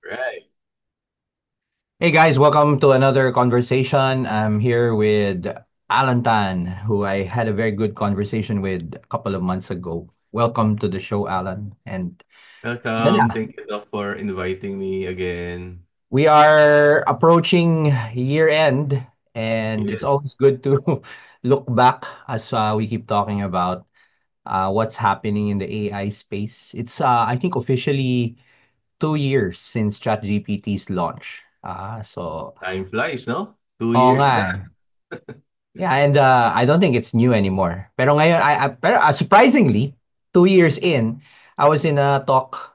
Right. Hey guys, welcome to another conversation. I'm here with Alan Tan, who I had a very good conversation with a couple of months ago. Welcome to the show, Alan. And Welcome. yeah, Thank you, Doc, for inviting me again. we are approaching year end, and it's Yes, always good to look back as we keep talking about what's happening in the AI space. It's, I think, officially 2 years since ChatGPT's launch. time flies, no? Two Oo nga years na. eh. Yeah, and I don't think it's new anymore. Pero ngayon, surprisingly, 2 years in, I was in a talk,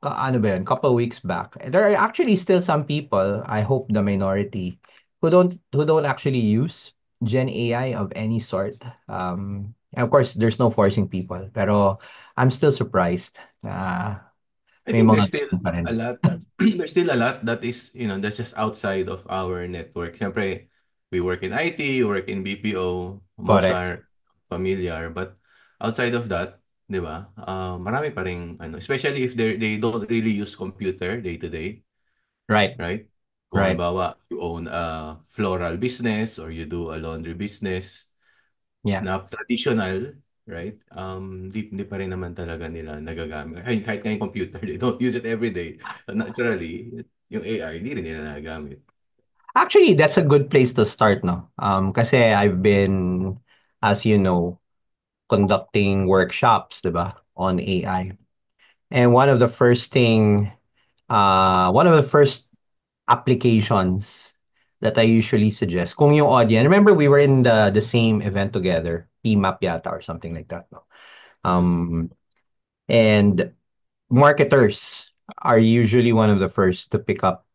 ano ba yun, couple weeks back. And there are actually still some people, I hope the minority, who don't actually use Gen AI of any sort. And of course, there's no forcing people. Pero I'm still surprised na I may think mga there's still ganun pa rin. a lot. There's still a lot that is, that's just outside of our network. Siyempre, we work in IT, work in BPO. Most Correct. are familiar. But outside of that, di ba, marami pa rin, especially if they don't really use computer day to day, Right. right? Kung Right. halimbawa, you own a floral business or you do a laundry business, Yeah. na traditional, right? Hindi pa rin naman talaga nila nagagamit. Kahit nga yung computer, they don't use it every day. Naturally, yung AI, hindi rin nila nagagamit. Actually, that's a good place to start, no? Kasi I've been, as you know, conducting workshops, 'di ba, on AI. And one of the first applications that I usually suggest, kung yung audience, remember we were in the same event together, PMAP yata or something like that, no? Um, and marketers are usually one of the first to pick up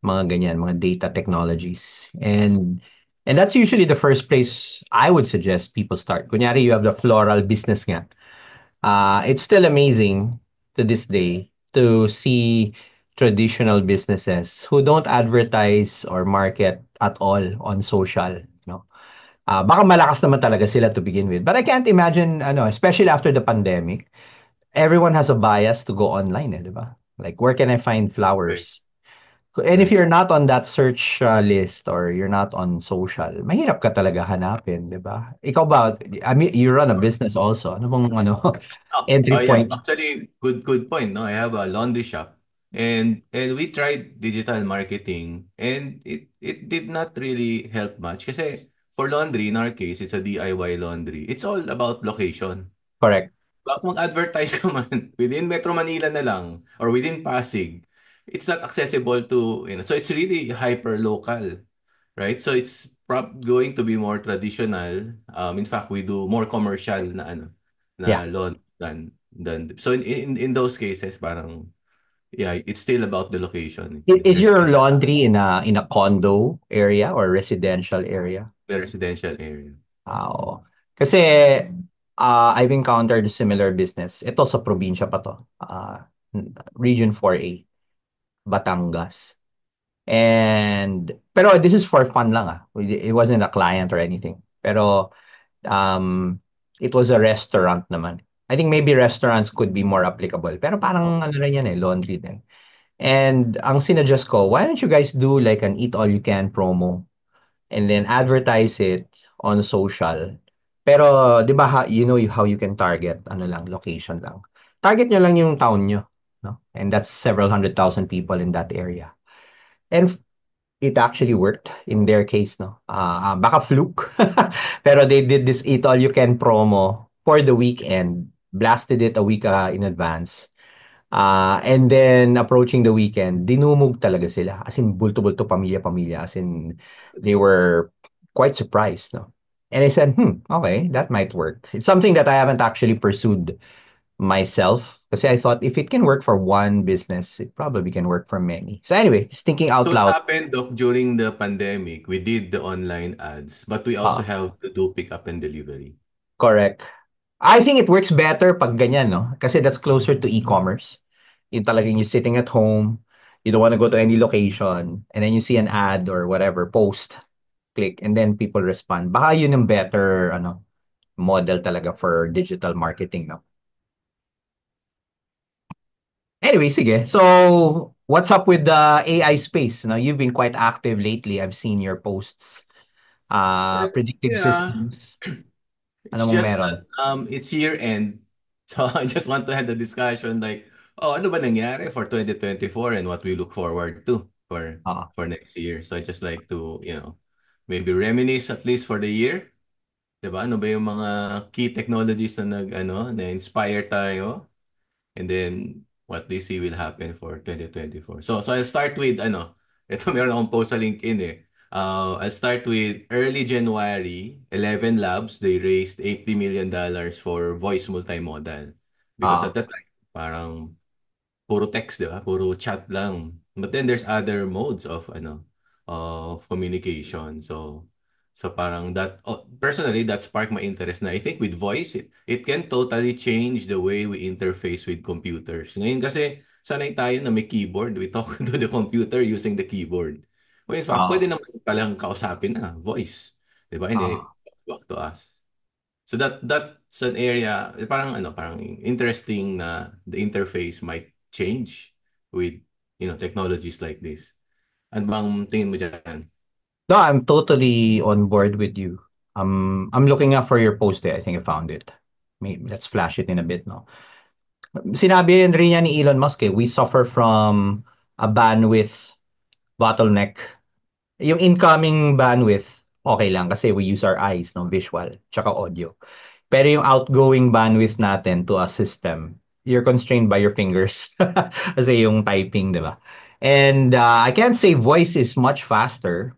mga ganyan, mga data technologies. And that's usually the first place I would suggest people start. Kunyari, you have the floral business nga. It's still amazing to this day to see traditional businesses who don't advertise or market at all on social, no? Baka malakas naman talaga sila to begin with. But I can't imagine, especially after the pandemic, everyone has a bias to go online, di ba? Like, where can I find Right. flowers? And if Right. you're not on that search list or you're not on social, mahirap ka talaga hanapin, 'di ba? Ikaw ba, I mean, you run a business also. Ano bang entry Yeah. point? Actually, good point. No, I have a laundry shop, and we tried digital marketing, and it did not really help much. Kasi for laundry, in our case, it's a DIY laundry. It's all about location. Correct. Baka mag-advertise ka man within Metro Manila na lang or within Pasig, it's not accessible to, so it's really hyper local, right? So it's going to be more traditional. In fact, we do more commercial na Yeah. lawn than so in those cases parang yeah, it's still about the location. Is There's your still laundry in a condo area or residential area? the residential area. Oo. Kasi I've encountered a similar business. Ito sa probinsya pa to. Region 4A, Batangas. Pero this is for fun lang ah. It wasn't a client or anything. Pero um, it was a restaurant naman. I think maybe restaurants could be more applicable. Pero parang ano rin yan eh, laundry din. And ang sinuggest ko, why don't you guys do like an eat all you can promo and then advertise it on social. Pero 'di ba you know how you can target ano lang location lang. Target nyo lang yung town nyo, no? And that's several hundred thousand people in that area. And it actually worked in their case, no? Baka fluke. Pero they did this eat all you can promo for the weekend. Blasted it a week in advance. And then approaching the weekend, dinumog talaga sila. As in bulto-bulto pamilya-pamilya. As in they were quite surprised, no? And I said, okay, that might work. It's something that I haven't actually pursued myself. Kasi I thought if it can work for one business, it probably can work for many. So anyway, just thinking out So what loud. happened, Doc, during the pandemic, we did the online ads, but we also Ah, have to do pick up and delivery. correct. I think it works better pag ganyan, no? Kasi that's closer to e-commerce. Yung talagang you're sitting at home, you don't want to go to any location, and then you see an ad or whatever, post, click, and then people respond. Baka yun yung better, model talaga for digital marketing, no? Anyway, sige. So, What's up with the AI space? Now, you've been quite active lately. I've seen your posts. Predictive Yeah, systems. it's Ano mong just meron? that it's year end. So I just want to have the discussion like, oh, ano ba nangyari for 2024 and what we look forward to Oo. for next year. So I just like to, maybe reminisce at least for the year. 'Di ba? Ano ba yung mga key technologies na na-inspire tayo? And then what they see will happen for 2024. So I'll start with ito meron akong post sa LinkedIn eh. I'll start with early January, 11 labs, they raised $80 million for voice multimodal. Because Oo. at that time, parang puro text, di ba? Puro chat lang. But then there's other modes of communication. So parang personally that sparked my interest na I think with voice it can totally change the way we interface with computers. Ngayon kasi sanay tayo na may keyboard, we talk to the computer using the keyboard. Well, in fact, Oo. pwede naman palang kausapin na voice. Di ba? Hindi Oo. back to us. So that's an area parang interesting na the interface might change with technologies like this. Ano bang tingin mo diyan? No, I'm totally on board with you. I'm looking up for your post there. I think I found it. Maybe let's flash it in a bit, no? Sinabi rin niya ni Elon Musk, we suffer from a bandwidth bottleneck. Yung incoming bandwidth, okay lang kasi we use our eyes, no, visual, tsaka audio. Pero yung outgoing bandwidth natin to a system, you're constrained by your fingers. Kasi yung typing, di ba? And I can't say voice is much faster,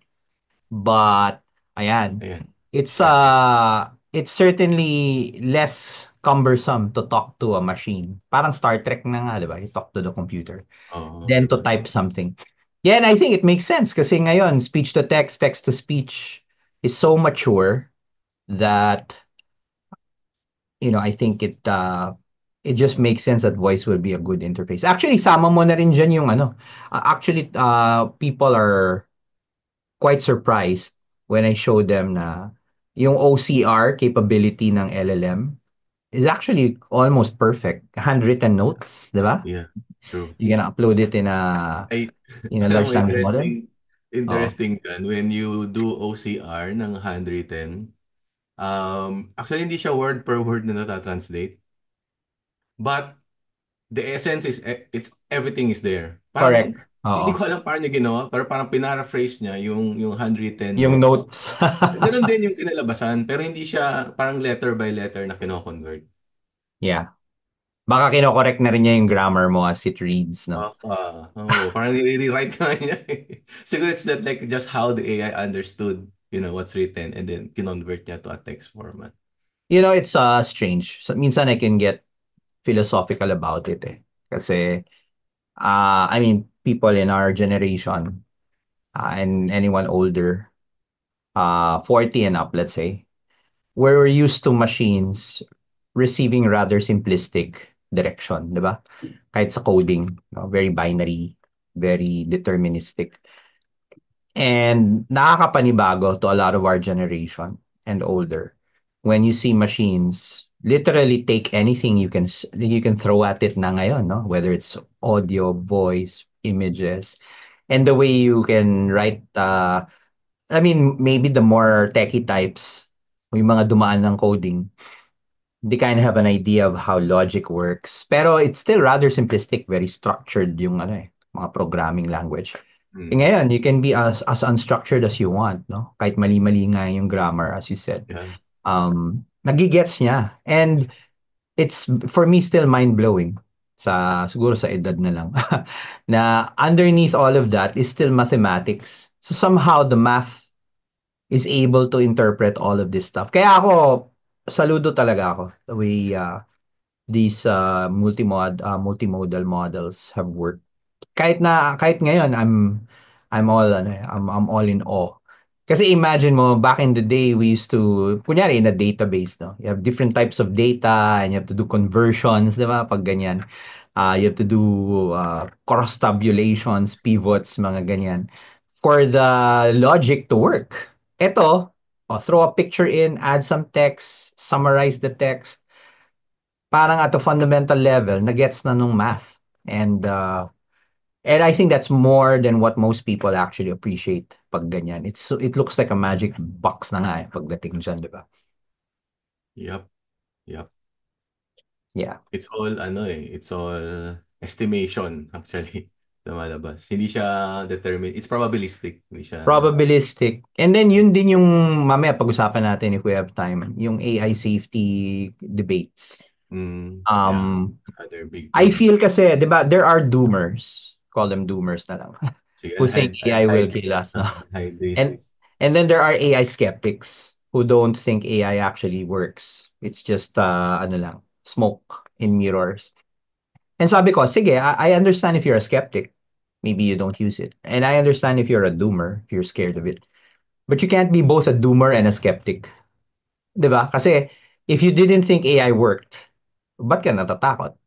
but ayan, Ayan. it's Yeah. it's certainly less cumbersome to talk to a machine. Parang Star Trek na nga, di ba? You talk to the computer Oo, than 'di to ba? type something. Yeah, and I think it makes sense kasi ngayon, speech to text, text to speech is so mature that, I think it just makes sense that voice will be a good interface. Actually, sama mo na rin dyan yung actually, people are quite surprised when I show them na yung OCR capability ng LLM is actually almost perfect. Handwritten notes, di ba? Yeah, true. You can upload it in a Ay, alam large mo language model. Oh, interesting yan when you do OCR ng handwritten. Actually hindi siya word per word na nata-translate, but the essence is it's everything is there. correct. Parang hindi Oo. ko alam paano niya ginawa, pero parang pinaraphrase niya yung handwritten Yung notes. notes. Ganun din yung kinalabasan, pero hindi siya parang letter by letter na kino-convert. Yeah. Baka kino-correct na rin niya yung grammar mo as it reads, no? Oo, parang nire-rewrite ka niya eh. Siguro it's that like just how the AI understood, what's written and then convert niya to a text format. It's strange. So, minsan I can get philosophical about it eh. Kasi, I mean, people in our generation, and anyone older, 40 and up, let's say, we're used to machines receiving rather simplistic direction, di ba? Kahit sa coding, no? Very binary, very deterministic. And nakakapanibago to a lot of our generation and older when you see machines literally take anything you can throw at it na ngayon, no? Whether it's audio, voice, images, and the way you can write, I mean, maybe the more techie types, yung mga dumaan ng coding, they kind of have an idea of how logic works. Pero it's still rather simplistic, very structured yung mga programming language. Mm. Ngayon, you can be as unstructured as you want, no? Kahit mali-mali nga yung grammar, as you said. Yeah. Nagigets niya. And it's, for me, still mind-blowing. Siguro sa edad na lang. Na underneath all of that is still mathematics. So somehow the math is able to interpret all of this stuff. Kaya ako, saludo talaga ako the way these multimodal models have worked. Kahit ngayon I'm all I'm all in awe. Kasi imagine mo back in the day we used to kunyari in a database, no. You have different types of data and you have to do conversions, 'di ba? Pag ganyan. You have to do cross tabulations, pivots, mga ganyan for the logic to work. Ito, throw a picture in, add some text, summarize the text, parang at a fundamental level, na-gets na nung math. And And I think that's more than what most people actually appreciate pag ganyan. It looks like a magic box na nga eh, pagdating dyan, di ba? Yep. Yep. Yeah. It's all ano eh, it's all estimation actually lumalabas. Hindi siya determined. It's probabilistic. Hindi siya Probabilistic. And then yun din yung mamaya pag-usapan natin if we have time, yung AI safety debates. yeah, Um, other big I thing. feel kasi, di ba, there are doomers, call them doomers na lang, Sige, who think I'll AI will hide kill this. us, no? Hide And this. and then there are AI skeptics who don't think AI actually works. It's just ano lang, smoke in mirrors. And sabi ko, sige, I understand if you're a skeptic, maybe you don't use it. And I understand if you're a doomer, if you're scared of it. But you can't be both a doomer and a skeptic. 'Di ba? Kasi if you didn't think AI worked, ba't ka natatakot?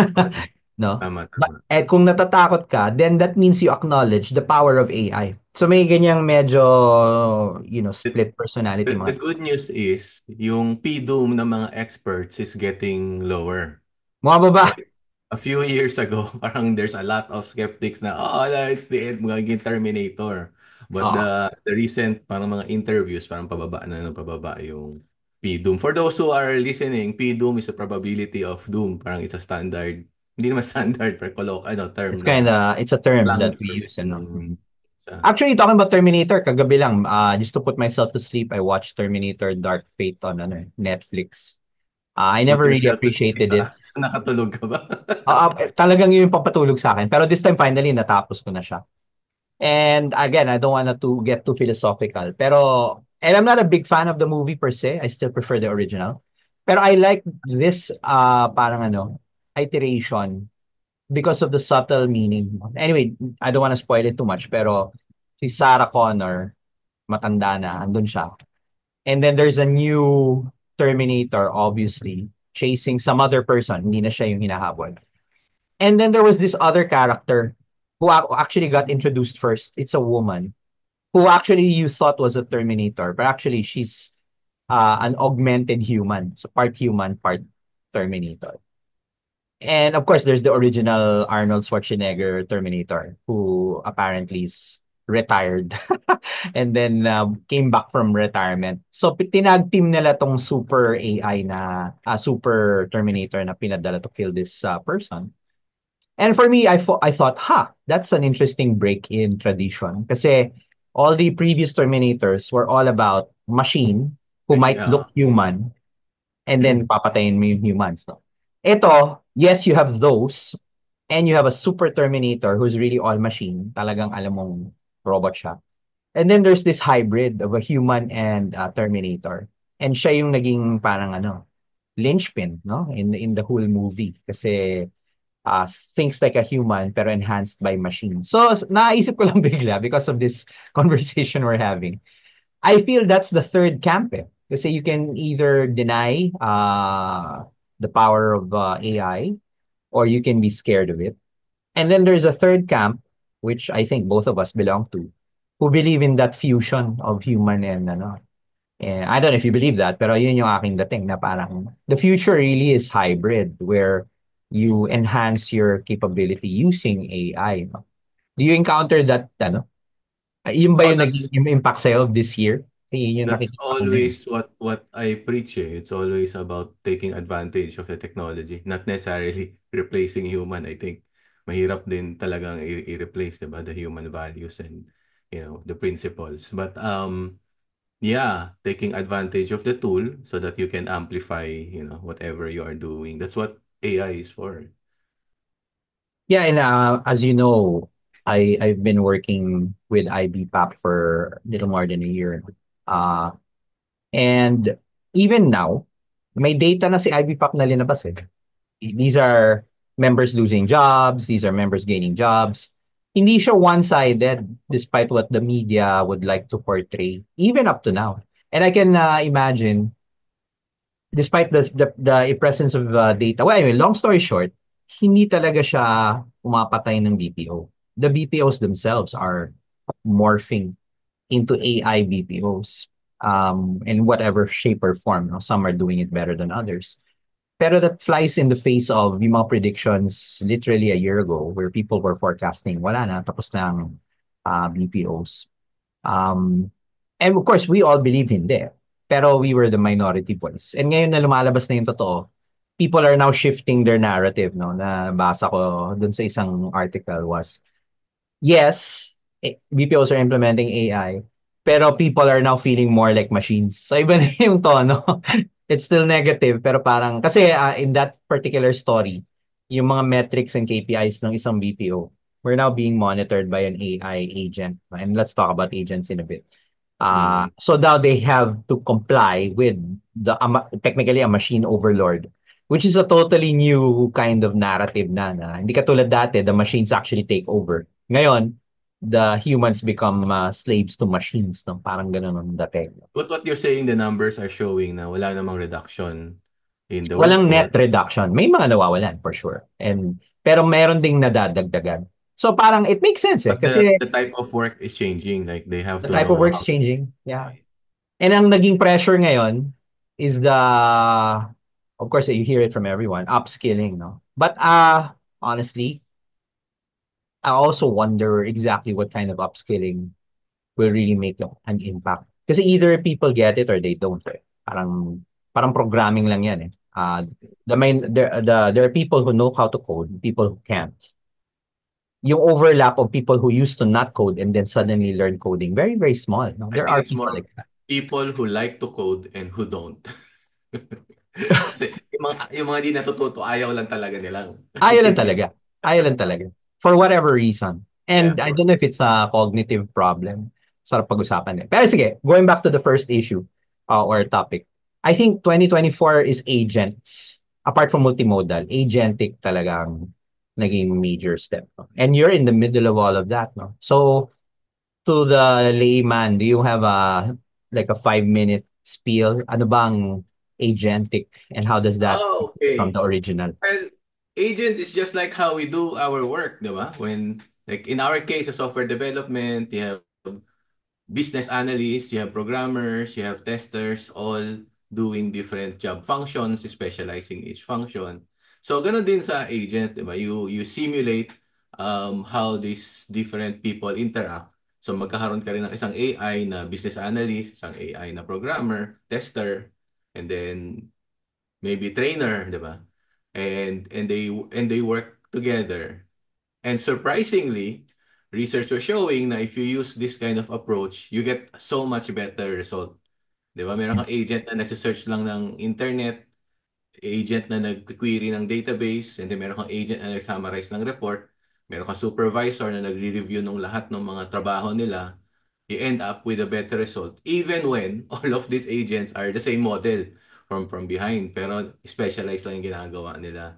Oo. No? Tama, tama. Kung natatakot ka, then that means you acknowledge the power of AI. So may ganyang medyo, The, split personality the mga. good news is, yung P-doom ng mga experts is getting lower. Mga baba. Like, a few years ago, parang there's a lot of skeptics na, oh, no, it's the end, magiging Terminator. But Oo. the recent parang mga interviews, parang pababa na ng pababa yung P-doom. For those who are listening, P-doom is a probability of doom. Parang it's a standard, hindi naman standard, pero term na It's a term slang that we term. use, ano. Mm. Sa, Actually, talking about Terminator, kagabi lang, just to put myself to sleep, I watched Terminator Dark Fate on Netflix. I put never really yourself to sleep, appreciated it. ah. So nakatulog ka ba? Talagang yun yung papatulog sa akin. Pero this time, finally, natapos ko na siya. And again, I don't want to get too philosophical. And I'm not a big fan of the movie per se. I still prefer the original. Pero I like this, parang iteration because of the subtle meaning. Anyway, I don't want to spoil it too much. Pero si Sarah Connor, matanda na, andun siya. And then there's a new Terminator, obviously, chasing some other person. Hindi na siya yung hinahabol. And then there was this other character who actually got introduced first. It's a woman who actually you thought was a Terminator, but actually she's an augmented human. So part human, part Terminator. And of course, there's the original Arnold Schwarzenegger Terminator, who apparently is retired and then came back from retirement. So tinag team nila tong super AI na super Terminator na pinadala to kill this person. And for me, I thought, that's an interesting break in tradition. Kasi all the previous Terminators were all about machine who Actually, might look human and ah. then papatayin mo yung humans. No? Ito, yes, you have those and you have a super Terminator who's really all machine. Talagang alam mong robot siya. And then there's this hybrid of a human and Terminator. And siya yung naging parang linchpin, no? In the whole movie. Kasi thinks like a human pero enhanced by machine. So, naisip ko lang bigla because of this conversation we're having. I feel that's the third camp eh. Kasi you can either deny the power of AI or you can be scared of it. And then there's a third camp, which I think both of us belong to, who believe in that fusion of human and and I don't know if you believe that, pero yun yung aking dating na parang the future really is hybrid where you enhance your capability using AI. No? Do you encounter that, yun ba Oh, yung naging impact sa'yo this year? Yun yung that's nakikita ko ngayon. always what I preach. Eh. It's always about taking advantage of the technology, not necessarily replacing human. I think mahirap din talagang i-replace, diba, the human values and the principles. But yeah, taking advantage of the tool so that you can amplify, whatever you are doing. That's what AI is for. Yeah, and as you know, I've been working with IBPAP for a little more than a year. Uh, and even now, may data na si IBPAP na linabas eh. These are members losing jobs, these are members gaining jobs. Hindi siya one-sided despite what the media would like to portray, even up to now. And I can imagine, despite the presence of data, well, anyway, long story short, hindi talaga siya pumapatay ng BPO. The BPOs themselves are morphing into AI BPOs in whatever shape or form. No? Some are doing it better than others. Pero that flies in the face of yung mga predictions literally a year ago where people were forecasting wala na, tapos na ang BPOs. Um, and of course, we all believe hindi. Pero we were the minority voice. And ngayon na lumalabas na yung totoo, people are now shifting their narrative, no? Na basa ko dun sa isang article was, yes, BPOs are implementing AI, pero people are now feeling more like machines. So iba na yung tono. It's still negative, pero parang, kasi in that particular story, yung mga metrics and KPIs ng isang BPO were now being monitored by an AI agent. And let's talk about agents in a bit. Mm. So now they have to comply with technically a machine overlord, which is a totally new kind of narrative na hindi katulad dati, the machines actually take over. Ngayon, the humans become slaves to machines, no? Parang ganun ang dating. What you're saying, the numbers are showing na wala namang reduction in the Walang net workforce, reduction. May mga nawawalan for sure. Pero meron ding nadadagdagan. So parang it makes sense eh but kasi the type of work is changing. Like they have the to type of know work's how. changing. Yeah. And ang naging pressure ngayon is of course, you hear it from everyone, upskilling, no? But honestly, I also wonder exactly what kind of upskilling will really make an impact. Kasi either people get it or they don't. Eh. Parang programming lang yan eh. There are people who know how to code, people who can't. Yung overlap of people who used to not code and then suddenly learn coding, very, very small. No? I There think are it's people more like that. people who like to code and who don't. Kasi yung mga di natututo, ayaw lang talaga nilang Ayaw lang intindi. talaga. Ayaw lang talaga. For whatever reason. Yeah, And I don't know if it's a cognitive problem. Sarap pag-usapan eh. Pero sige, going back to the first issue or topic. I think 2024 is agents. Apart from multimodal, agentic talagang naging major step. No? And you're in the middle of all of that. No? So, to the layman, do you have like a 5 minute spiel? Ano bang agentic and how does that Oh, differ from okay. the original? Well, agents is just like how we do our work, di ba? When, like in our case, of software development, you have business analysts, you have programmers, you have testers, all doing different job functions, specializing each function. So, ganun din sa agent, di ba? You simulate how these different people interact. So, magkakaroon ka rin ng isang AI na business analyst, isang AI na programmer, tester, and then maybe trainer, di ba? And they work together. And surprisingly, research was showing na if you use this kind of approach, you get so much better result. 'Di ba? Meron kang agent na nagse-search lang ng internet, agent na nag-query ng database, and then meron kang agent na nag-summarize ng report, meron kang supervisor na nagre-review ng lahat ng mga trabaho nila, you end up with a better result even when all of these agents are the same model from behind pero specialized lang yung ginagawa nila.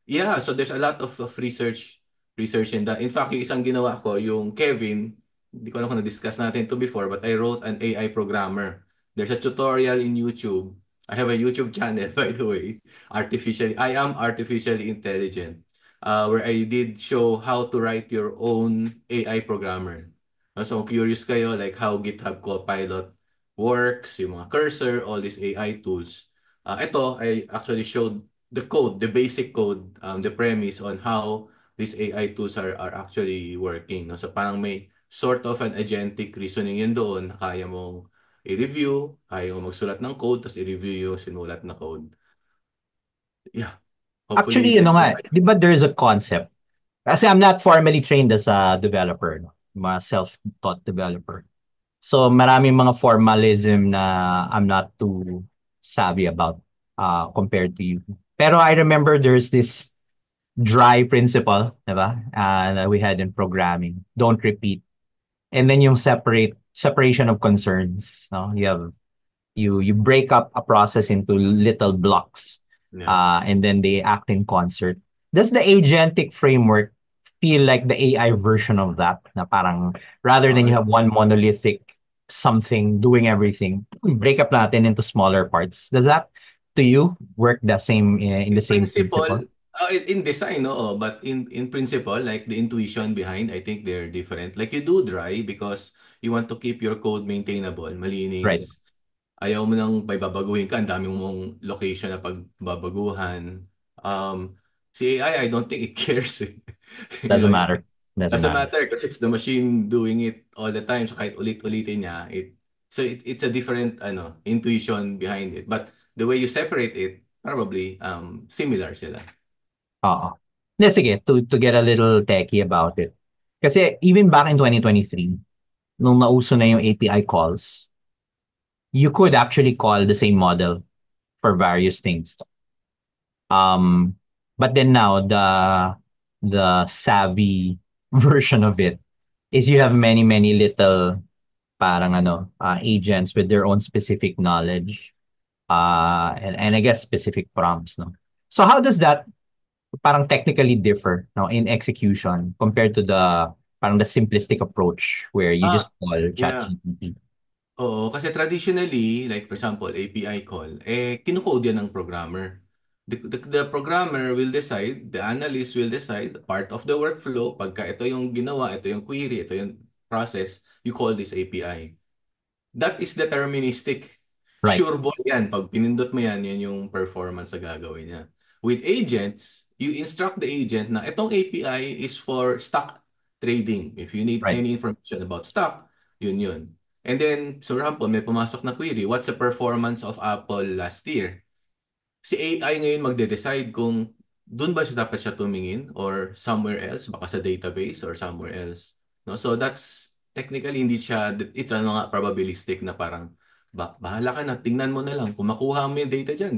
Yeah, so there's a lot of research in that. In fact, yung isang ginawa ko, yung Kevin, hindi ko alam kung na-discuss natin to before, but I wrote an AI programmer. There's a tutorial in YouTube. I have a YouTube channel, by the way. I am artificially intelligent, where I did show how to write your own AI programmer. So kung curious kayo, like how GitHub Copilot works, yung mga cursor, all these AI tools. Ito, I actually showed the code, the basic code, the premise on how these AI tools are actually working. No? So parang may sort of an agentic reasoning yun doon na kaya mong i-review, kaya mong magsulat ng code, tapos i-review yung sinulat na code. Yeah, hopefully Actually, that nga, provides. di ba there's a concept? Kasi I'm not formally trained as a developer, no? Mga self-taught developer. So maraming mga formalism na I'm not too savvy about compared to you. Pero I remember there's this dry principle, di ba? That we had in programming. Don't repeat. And then yung separation of concerns, no? You break up a process into little blocks, Yeah. and then they act in concert. Does the agentic framework feel like the AI version of that? Na parang rather than you Uh, have one monolithic something doing everything, break up natin into smaller parts. Does that to you work the same in the In same principle, principle? in design, no, but in principle, like the intuition behind, I think they're different. Like you do dry because you want to keep your code maintainable, Right. malinis. Ayaw mo nang may babaguhin ka, ang dami mong location na pagbabaguhan. Si AI, I don't think it cares. Eh. You know, Doesn't matter. Doesn't doesn't matter. matter because it's the machine doing it all the time. So kahit ulit-ulitin niya, it's a different intuition behind it. But the way you separate it, probably similar sila. Oo. Hindi, sige, to get a little techie about it. Kasi even back in 2023, nung nauso na yung API calls, you could actually call the same model for various things. Um, but then now the savvy version of it is you have many little parang agents with their own specific knowledge and I guess specific prompts, no. So how does that parang technically differ, no, in execution compared to the parang the simplistic approach where you just Ah, call yeah. ChatGPT? Oo, kasi traditionally, like for example, API call, kinukode yan ng programmer. The programmer will decide, the analyst will decide, part of the workflow, pagka ito yung ginawa, ito yung query, ito yung process, you call this API. That is deterministic. Right, Sure ball yan. Pag pinindot mo yan, yan yung performance na gagawin niya. With agents, you instruct the agent na itong API is for stock trading. If you need right. any information about stock, yun. And then, so for example, may pumasok na query, what's the performance of Apple last year? Si AI ngayon magde-decide kung doon ba siya dapat siya tumingin or somewhere else, baka sa database or somewhere else. No? So that's technically hindi siya, it's nga probabilistic na parang bahala ka na, tingnan mo na lang. Kung makuha mo yung data dyan,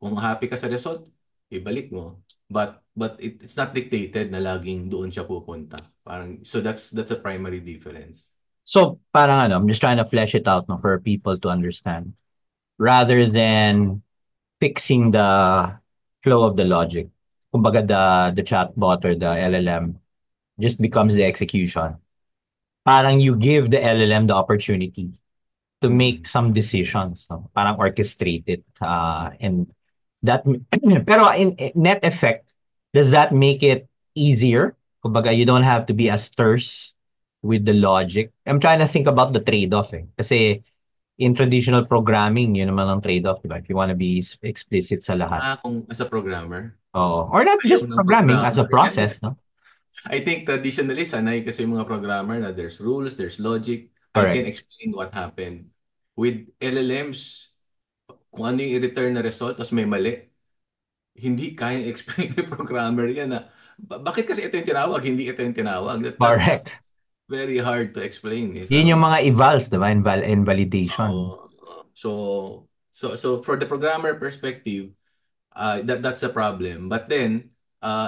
kung happy ka sa result, ibalik mo. But it's not dictated na laging doon siya pupunta. Parang, so that's a primary difference. So parang I'm just trying to flesh it out, no, for people to understand rather than fixing the flow of the logic. Kumbaga the chatbot or the LLM just becomes the execution. Parang you give the LLM the opportunity to make Mm. some decisions, no? Parang orchestrate it. And that, pero in net effect, does that make it easier? Kumbaga, you don't have to be as terse with the logic. I'm trying to think about the trade-off eh. Kasi in traditional programming, yun naman ang trade-off, di ba? If you want to be explicit sa lahat. Kung as a programmer, Oh, or not ayaw just ng programming as a programmer. process, no? I think traditionally, sanay kasi yung mga programmer na there's rules, there's logic. I can Correct. explain what happened. With LLMs, kung ano yung i-return na result, tapos may mali, hindi kaya explain ng programmer yan na, bakit kasi ito yung tinawag, hindi ito yung tinawag. That's Correct. very hard to explain. Eh. Yun yung So, mga evals, di ba? Invalidation. uh, so, so for the programmer perspective, that's a problem. But then,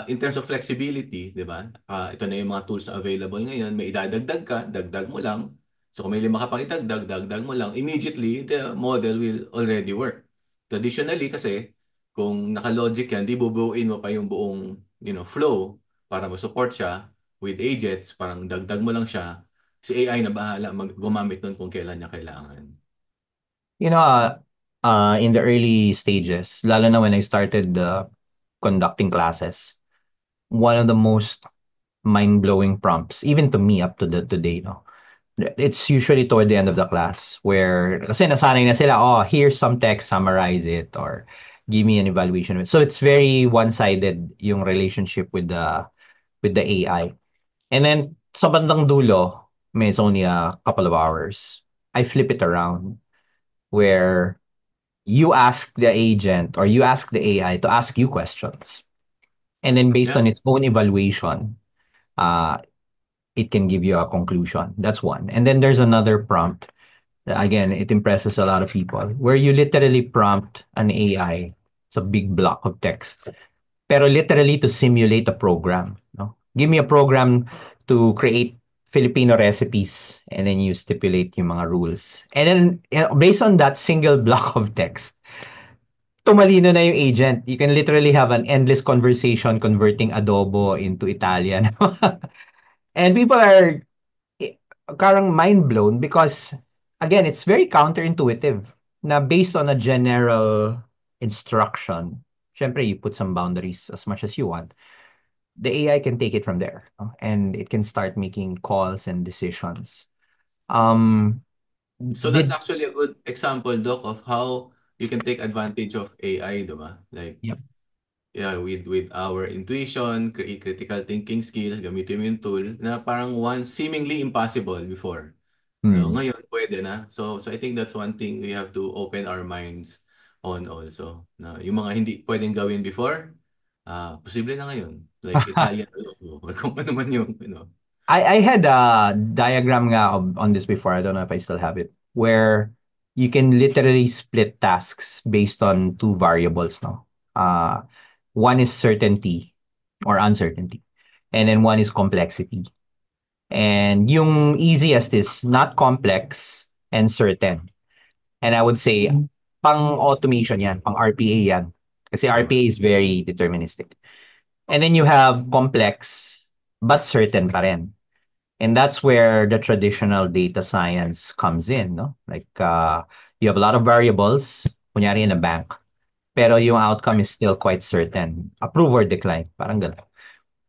in terms of flexibility, di ba? Ito na yung mga tools na available ngayon. May idadagdag ka, dagdag mo lang. So kung may lima ka pang idagdag, dagdag mo lang. Immediately, the model will already work. Traditionally kasi, kung naka-logic yan, di bubuuin mo pa yung buong flow para mo-support siya with agents. Parang dagdag mo lang siya. Si AI na bahala gumamit nun kung kailan niya kailangan. You know, in the early stages, lalo na when I started conducting classes, one of the most mind-blowing prompts, even to me up to the today, no, it's usually toward the end of the class where kasi nasanay na sila, oh, here's some text, summarize it, or give me an evaluation of it. So it's very one-sided yung relationship with the AI. And then sa bandang dulo, may it's only a couple of hours. I flip it around where you ask the agent or you ask the AI to ask you questions. And then based Yeah. on its own evaluation, uh, it can give you a conclusion. That's one. And then there's another prompt. Again, it impresses a lot of people where you literally prompt an AI. It's a big block of text. Pero literally to simulate a program. No? Give me a program to create Filipino recipes and then you stipulate yung mga rules. And then based on that single block of text, tumalino na yung agent. You can literally have an endless conversation converting adobo into Italian. And people are parang mind blown because again, it's very counterintuitive na based on a general instruction. Syempre, you put some boundaries as much as you want. The AI can take it from there, no? And it can start making calls and decisions. Um, So that's Did actually a good example, Doc, of how you can take advantage of AI, diba? Like, Yep. yeah, with our intuition, critical thinking skills, gamitin mo yung tool na parang once seemingly impossible before. No, Hmm. ngayon pwede na. So I think that's one thing we have to open our minds on also. Na yung mga hindi pwedeng gawin before, posible na ngayon. Like Italian adobo or kung ano man yung, I had a diagram nga on this before. I don't know if I still have it, where you can literally split tasks based on two variables. No, uh, one is certainty or uncertainty, and then one is complexity. And yung easiest is not complex and certain. And I would say pang automation yan, pang RPA yan. Kasi tama. RPA is very deterministic. And then you have complex but certain pa rin. And that's where the traditional data science comes in, no? Like you have a lot of variables, kunyari in a bank, pero yung outcome is still quite certain. Approve or decline, parang ganun.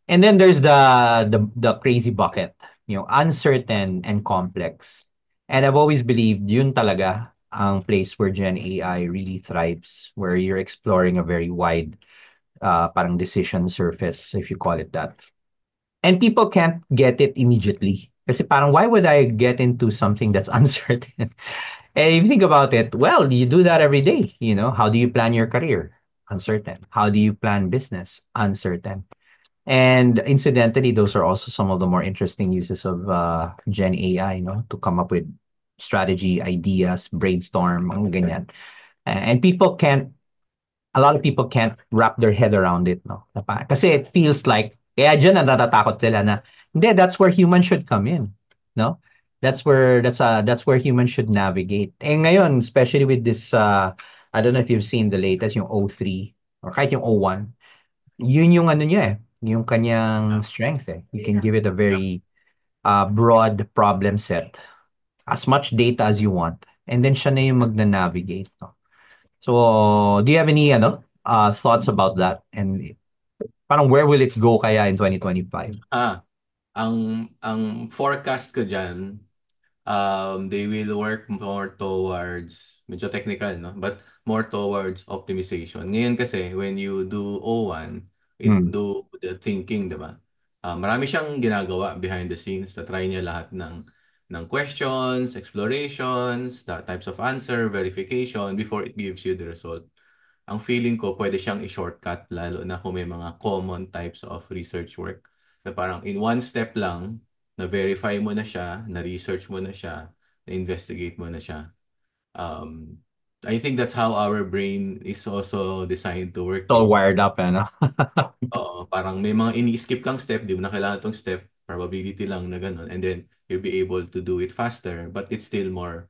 And then there's the crazy bucket, uncertain and complex. And I've always believed yun talaga ang place where Gen AI really thrives, where you're exploring a very wide parang decision surface, if you call it that. And people can't get it immediately. Kasi parang, why would I get into something that's uncertain? And if you think about it, well, you do that every day. How do you plan your career? Uncertain. How do you plan business? Uncertain. And incidentally, those are also some of the more interesting uses of Gen AI, to come up with strategy, ideas, brainstorm, mga ganyan. And a lot of people can't wrap their head around it, no? Kasi it feels like, kaya dyan natatakot sila na, hindi, that's where humans should come in, no? That's where humans should navigate. Eh ngayon, especially with this, I don't know if you've seen the latest, yung O3, or kahit yung O1, yun yung ano niya yung kanyang Yeah. strength eh. You can give it a Yeah. very broad problem set, as much data as you want, and then siya na yung magna-navigate, no? So, do you have any thoughts about that? And parang where will it go kaya in 2025? Ang forecast ko diyan, they will work more towards, medyo technical, no? But more towards optimization. Ngayon kasi, when you do O1, it Hmm. do the thinking, di ba? Marami siyang ginagawa behind the scenes. Try niya lahat ng questions, explorations, the types of answer, verification before it gives you the result. Ang feeling ko, pwede siyang i-shortcut lalo na kung may mga common types of research work na parang in one step lang, na-verify mo na siya, na-research mo na siya, na-investigate mo na siya. Um, I think that's how our brain is also designed to work It's all eh. wired up, ano? Oo, parang may mga ini-skip kang step, di mo na kailangan tong step, probability lang na ganun. And then, you'll be able to do it faster, but it's still more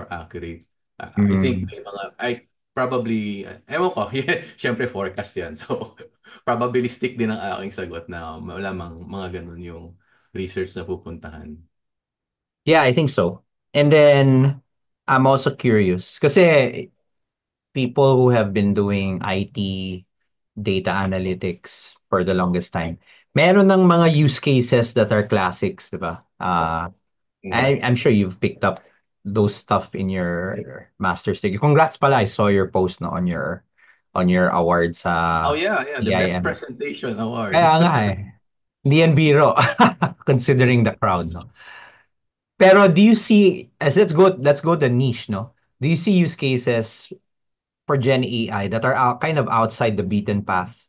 accurate. I think Hmm. may mga, probably, ewan ko, yeah, syempre forecast yan. So, probabilistic din ang aking sagot na malamang mga ganun yung research na pupuntahan. Yeah, I think so. And then, I'm also curious. Kasi people who have been doing IT data analytics for the longest time, meron ng mga use cases that are classics, di ba? Mhm. I'm sure you've picked up those stuff in your master's degree. Congrats pala, I saw your post no, on your awards Oh sa yeah, yeah, the best EIM. presentation award. Kaya nga eh. Hindi yan biro, considering the crowd, no? Pero do you see, as let's go to niche, no? Do you see use cases for Gen AI that are kind of outside the beaten path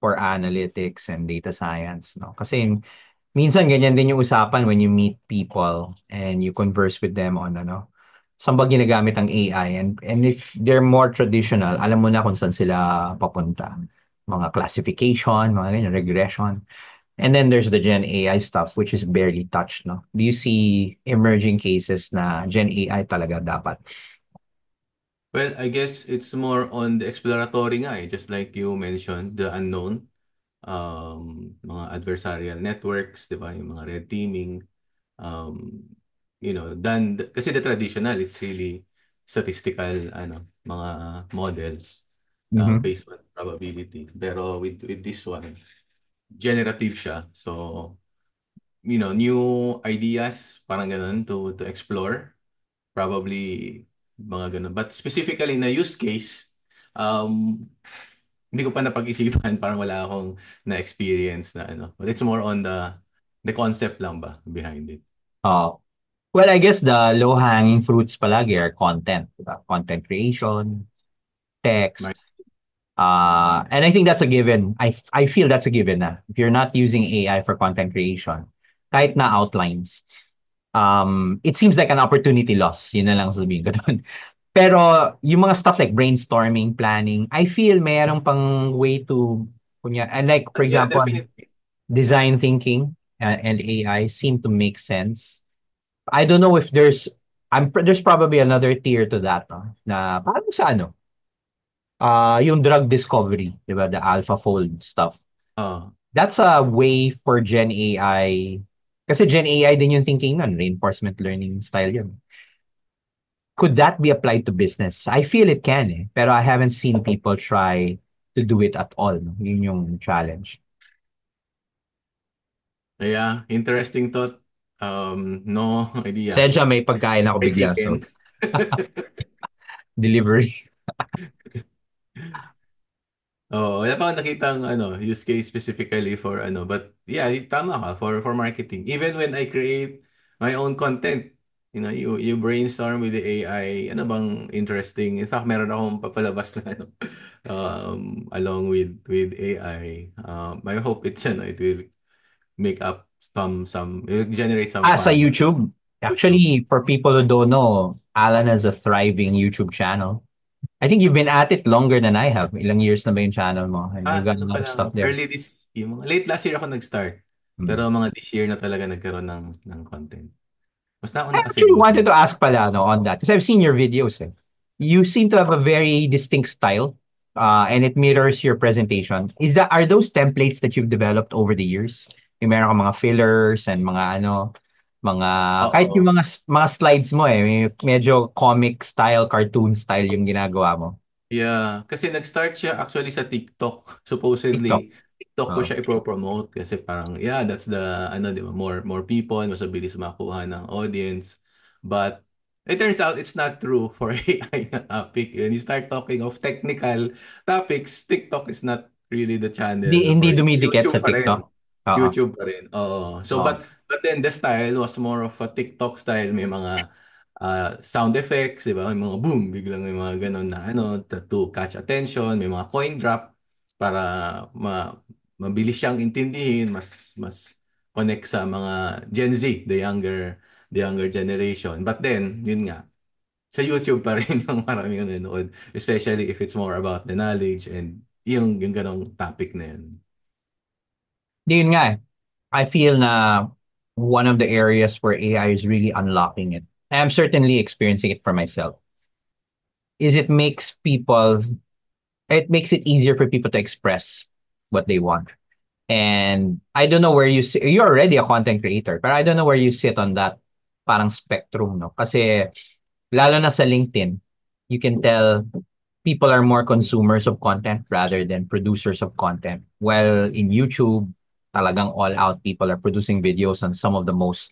for analytics and data science, no? Kasi minsan ganyan din yung usapan when you meet people and you converse with them on saan ba ginagamit ang AI, and if they're more traditional, alam mo na kung saan sila papunta. Mga classification, mga ganyan, regression. And then there's the Gen AI stuff which is barely touched, no? Do you see emerging cases na Gen AI talaga dapat? Well, I guess it's more on the exploratory nga eh, just like you mentioned, the unknown, mga adversarial networks, di ba, yung mga red teaming, um, kasi the traditional, it's really statistical, mga models, Mhm. based on probability. Pero with this one, generative siya. So, new ideas, parang ganun, to explore. Probably mga ganun. But specifically na use case, um, hindi ko pa napag-isipan. Parang wala akong na-experience na ano. But it's more on the concept lang ba behind it. Oh. Well, I guess the low-hanging fruits palagi are content, diba? Content creation, Right? text. And I think that's a given. I feel that's a given na. If you're not using AI for content creation, kahit na outlines, it seems like an opportunity loss. Yun na lang sabihin ko dun. Pero yung mga stuff like brainstorming, planning, I feel mayroong pang way to, and like, for Yeah, example, definitely. design thinking and AI seem to make sense. I don't know if there's probably another tier to that, no? Na parang sa ano, yung drug discovery, di ba? The AlphaFold stuff. Oh, That's a way for Gen AI. Kasi Gen AI din yung thinking nun, reinforcement learning style yun. Could that be applied to business? I feel it can eh, pero I haven't seen people try to do it at all. No? Yun yung challenge. yeah, interesting thought. No idea. Sensya may pagkain ako I bigla, chicken. so delivery. Oh, wala pa akong nakitang ano, use case specifically for ano, but yeah, tama ka for marketing. Even when I create my own content, you brainstorm with the AI, ano bang interesting. In fact, meron akong papalabas na ano, along with AI. I hope it will make up it will generate some Sa fun. YouTube. YouTube. Actually, for people who don't know, Alan has a thriving YouTube channel. I think you've been at it longer than I have. Ilang years na ba yung channel mo? And you've got a Ano lot pa of stuff lang, there. yung mga late last year ako nag-start. Hmm. Pero mga this year na talaga nagkaroon ng content. Mas I nauna kasi actually dito. wanted to ask pala no, on that because I've seen your videos. Eh. You seem to have a very distinct style, and it mirrors your presentation. Are those templates that you've developed over the years? Yung meron ka mga fillers and mga kahit yung Oo. mga slides mo eh, medyo comic style, cartoon style yung ginagawa mo. Yeah, kasi nag-start siya actually sa TikTok. TikTok. Supposedly, TikTok ko Oh. siya i-promote kasi parang yeah, that's the ano, 'di ba? More people, mas mabilis makuha ng audience. But it turns out it's not true for AI na topic. When you start talking of technical topics, TikTok is not really the Hindi, channel hindi for it. dumidikit YouTube sa pa TikTok. rin. Oo. YouTube pa rin. Oo. So Oo. but then the style was more of a TikTok style. May mga sound effects, di ba? May mga boom, biglang may mga ganun na ano, to catch attention, may mga coin drop para mabilis siyang intindihin, mas connect sa mga Gen Z, the younger generation. But then, yun nga, sa YouTube pa rin yung maraming nanonood, especially if it's more about the knowledge and yung ganong topic na yun. Di yun nga eh. I feel na one of the areas where AI is really unlocking it. I'm certainly experiencing it for myself. Is it makes it easier for people to express what they want. And I don't know where you're already a content creator, but I don't know where you sit on that parang spectrum, no? Kasi lalo na sa LinkedIn, you can tell people are more consumers of content rather than producers of content. While in YouTube, talagang all out people are producing videos on some of the most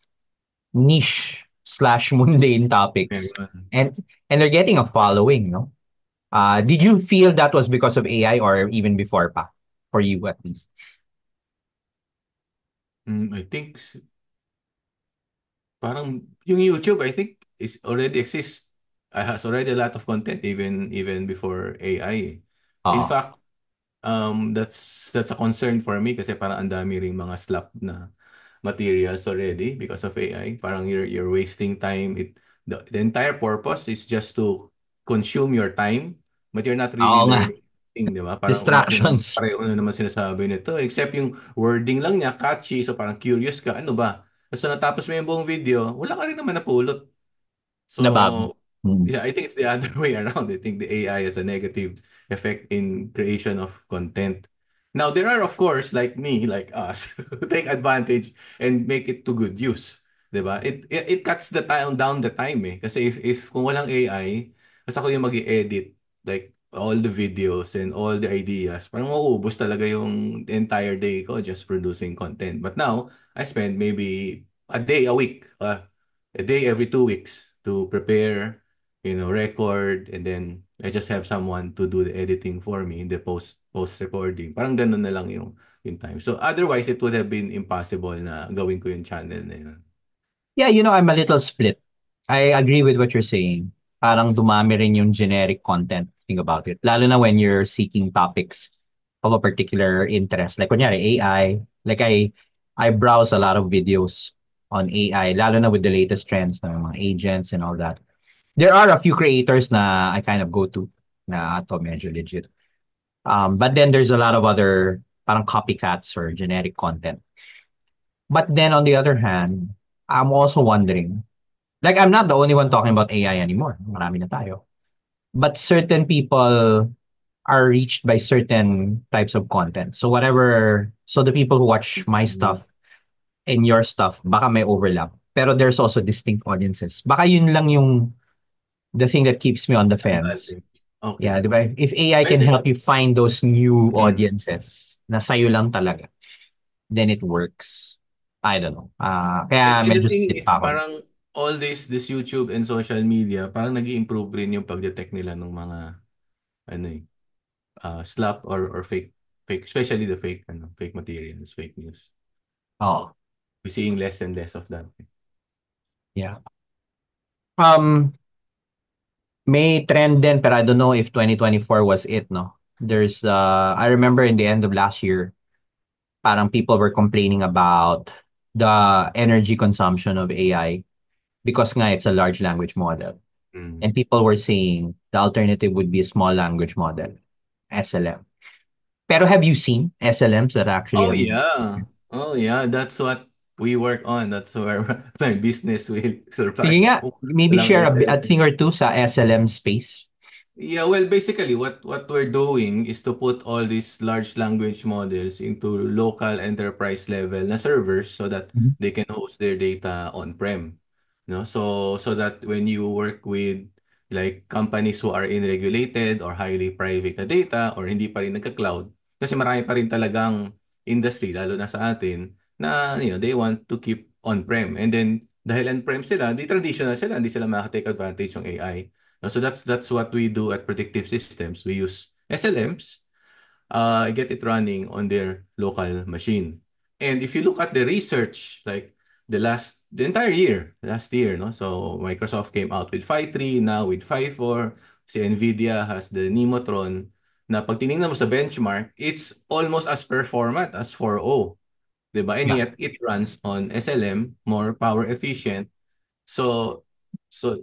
niche slash mundane topics. Ayun. And and they're getting a following, no? Did you feel that was because of AI or even before pa? For you at least. I think parang yung YouTube, I think, is already exists. Has already a lot of content even before AI. In Oo. fact, that's a concern for me kasi parang ang dami ring mga slap na materials already because of AI. Parang you're wasting time. The entire purpose is just to consume your time, but you're not really Oo nga. learning anything, di ba? Parang Distractions. pareho na naman sinasabi nito. Except yung wording lang niya, catchy, so parang curious ka, ano ba? Tapos natapos mo yung buong video, wala ka rin naman napulot. Nabago. So, Hmm. yeah, I think it's the other way around. I think the AI has a negative effect in creation of content. Now, there are, of course, like me, like us, who take advantage and make it to good use. 'Di ba? It cuts the time down the time eh. Kasi if kung walang AI, basta ako yung mag-edit like all the videos and all the ideas, parang mauubos talaga yung entire day ko just producing content. But now, I spend maybe a day a week, a day every 2 weeks to prepare, record, and then I just have someone to do the editing for me in the post recording. Parang ganun na lang yung time. So otherwise, it would have been impossible na gawin ko yung channel na yun. Yeah, I'm a little split. I agree with what you're saying. Parang dumami rin yung generic content. Think about it. Lalo na when you're seeking topics of a particular interest. Like kunyari, AI. Like I browse a lot of videos on AI, lalo na with the latest trends ng mga agents and all that. There are a few creators na I kind of go to na to medyo legit. But then there's a lot of other parang copycats or generic content. But then on the other hand, I'm also wondering, like I'm not the only one talking about AI anymore. Marami na tayo. But certain people are reached by certain types of content. So the people who watch my Mm. stuff and your stuff, baka may overlap. Pero there's also distinct audiences. Baka yun lang yung the thing that keeps me on the fence. Advantage. Okay. Yeah, di ba? If AI can Pwede. help you find those new Mm. audiences na sa'yo lang talaga, then it works. I don't know. And, Kaya and the medyo thing split is, pa ako. parang all this YouTube and social media, parang nag improve rin yung pagdetect nila ng mga, ano slap or fake, especially the fake materials, fake news. Oh, We're seeing less and less of that. yeah. Um, may trend din, pero I don't know if 2024 was it, no? I remember in the end of last year, parang people were complaining about the energy consumption of AI because nga it's a large language model. Mm. And people were saying the alternative would be a small language model, SLM. Pero have you seen SLMs that actually Oh have? yeah. Oh yeah, that's what we work on. That's where my business will Sige survive. nga, Kung maybe walang share a SLM. thing or two sa SLM space. Yeah, well, basically, what we're doing is to put all these large language models into local enterprise level na servers so that Mhm. they can host their data on-prem. No? So that when you work with like companies who are in regulated or highly private na data or hindi pa rin nagka-cloud, kasi marami pa rin talagang industry, lalo na sa atin, na they want to keep on-prem. And then, dahil on-prem sila, di traditional sila, hindi sila makaka-take advantage ng AI. So that's what we do at Predictive Systems. We use SLMs, get it running on their local machine. And if you look at the research, like the entire year, last year, no? So Microsoft came out with 5.3, now with 5.4. Si Nvidia has the Nemotron na pag tinignan mo sa benchmark, it's almost as performant as 4.0. Diba? And Yeah. yet, it runs on SLM, more power efficient. So,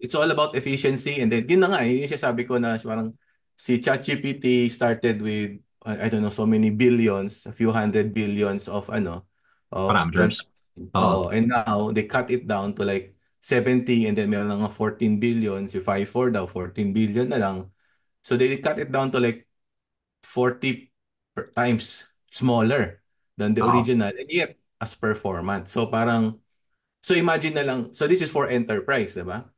it's all about efficiency and then yun na nga, yun yung sabi ko na parang si ChatGPT started with I don't know so many billions, a few hundred billions of of Parameters. transactions. Oo. Oo, and now they cut it down to like 70 and then meron lang 14 billion, si 5.4 daw 14 billion na lang. So they cut it down to like 40 times smaller than the Oo. original and yet as performant. So parang so imagine na lang, so this is for enterprise, di ba?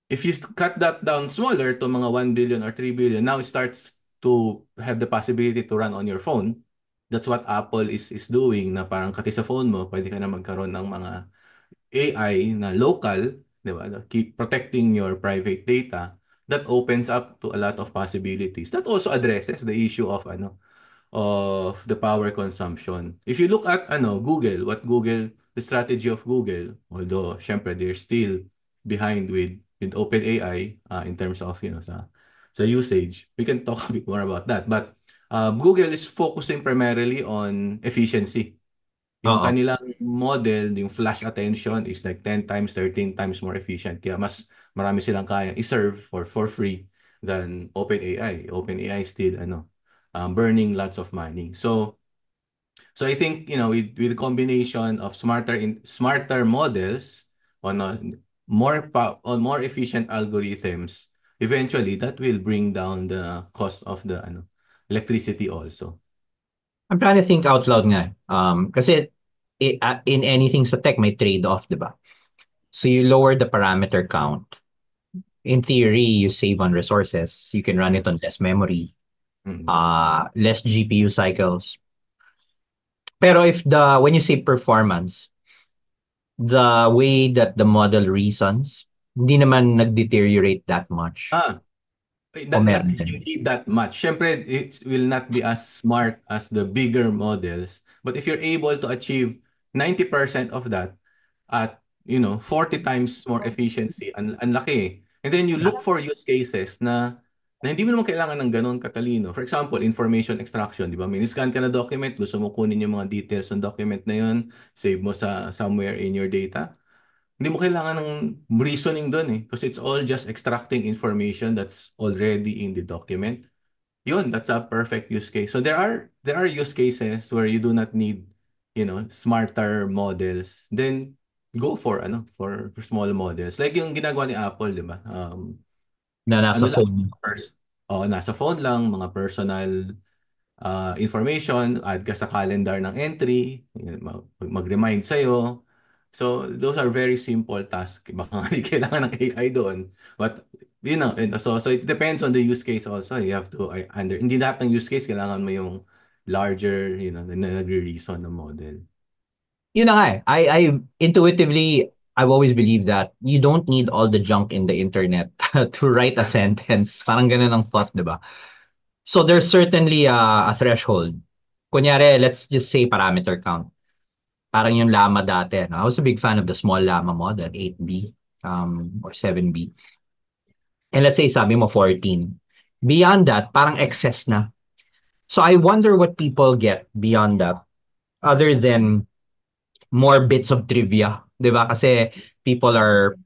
If you cut that down smaller to mga 1 billion or 3 billion, now it starts to have the possibility to run on your phone. That's what Apple is doing na parang kati sa phone mo, pwede ka na magkaroon ng mga AI na local, di ba? Keep protecting your private data. That opens up to a lot of possibilities. That also addresses the issue of the power consumption. If you look at Google, the strategy of Google, although syempre they're still behind with OpenAI in terms of sa usage. We can talk a bit more about that. But Google is focusing primarily on efficiency. Yung Oo. kanilang model, yung flash attention is like 10 times, 13 times more efficient. Kaya mas marami silang kayang i-serve for free than OpenAI. OpenAI is still burning lots of money. So I think with the combination of smarter models on on more efficient algorithms, eventually that will bring down the cost of the electricity also. I'm trying to think out loud nga. Kasi in anything sa tech, may trade-off, di ba? So you lower the parameter count. In theory, you save on resources. You can run Mm, it on less memory, mm, less GPU cycles. Pero when you say performance, the way that the model reasons Hindi naman nag-deteriorate that much. Ah, O not meron din. hindi that much. Siyempre, it will not be as smart as the bigger models. But if you're able to achieve 90% of that at, 40 times more efficiency, ang laki eh. And then you look for use cases na hindi mo naman kailangan ng ganun katalino. For example, information extraction, di ba? May scan ka na document, gusto mo kunin yung mga details ng document na yun, save mo sa somewhere in your data. Hindi mo kailangan ng reasoning doon eh. Because it's all just extracting information that's already in the document. Yun, that's a perfect use case. So there are use cases where you do not need, smarter models. Then go for small models. Like yung ginagawa ni Apple, di ba? Na Ano nasa lang, phone. nasa phone lang, mga personal information, add ka sa calendar ng entry, mag-remind sa'yo. So, those are very simple tasks. Baka hindi kailangan ng AI doon. But, so it depends on the use case also. You have to, hindi lahat ng use case kailangan mo yung larger, na nagre-reason na model. Yun na nga eh. I intuitively, I've always believed that you don't need all the junk in the internet to write a sentence. Parang ganun ang thought, di ba? So there's certainly a threshold. Kunyari, let's just say parameter count. Parang yung llama dati. No? I was a big fan of the small llama model, 8B or 7B. And let's say sabi mo 14. Beyond that, parang excess na. So I wonder what people get beyond that other than more bits of trivia. 'Di ba? Kasi people are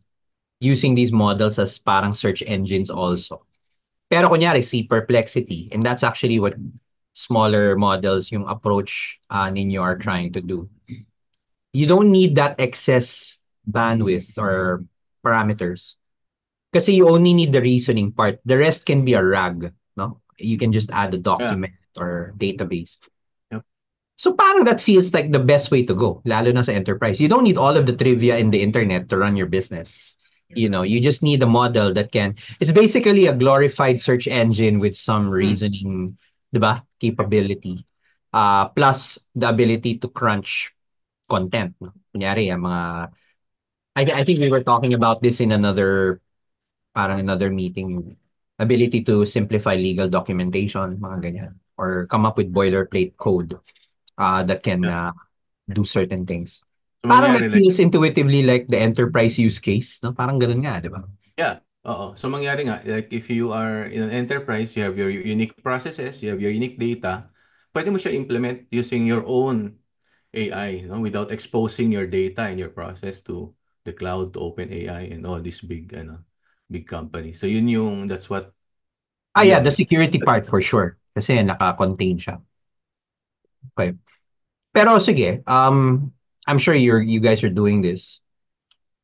using these models as parang search engines also. Pero kunyari, see perplexity. And that's actually what smaller models, yung approach ninyo are trying to do. You don't need that excess bandwidth or parameters. Kasi you only need the reasoning part. The rest can be a RAG, no? You can just add a Yeah. document or database. Yep. So parang that feels like the best way to go, lalo na sa enterprise. You don't need all of the trivia in the internet to run your business. You just need a model that can, it's basically a glorified search engine with some Hmm. reasoning, 'di ba, capability. Plus the ability to crunch content. No? Kunyari, I think we were talking about this in another meeting. Ability to simplify legal documentation, mga ganyan. Or come up with boilerplate code that can Yeah. do certain things. So, Parang that mangyari like, feels intuitively like the enterprise use case, no? Parang ganun nga, di ba? yeah. Oo. So, mangyari nga, like if you are in an enterprise, you have your unique processes, you have your unique data, pwede mo siya implement using your own AI, without exposing your data and your process to the cloud, to open AI and all these big companies. So that's what Yeah, the Beyond. security part for sure. Kasi naka-contain siya. Okay. Pero sige, I'm sure you guys are doing this.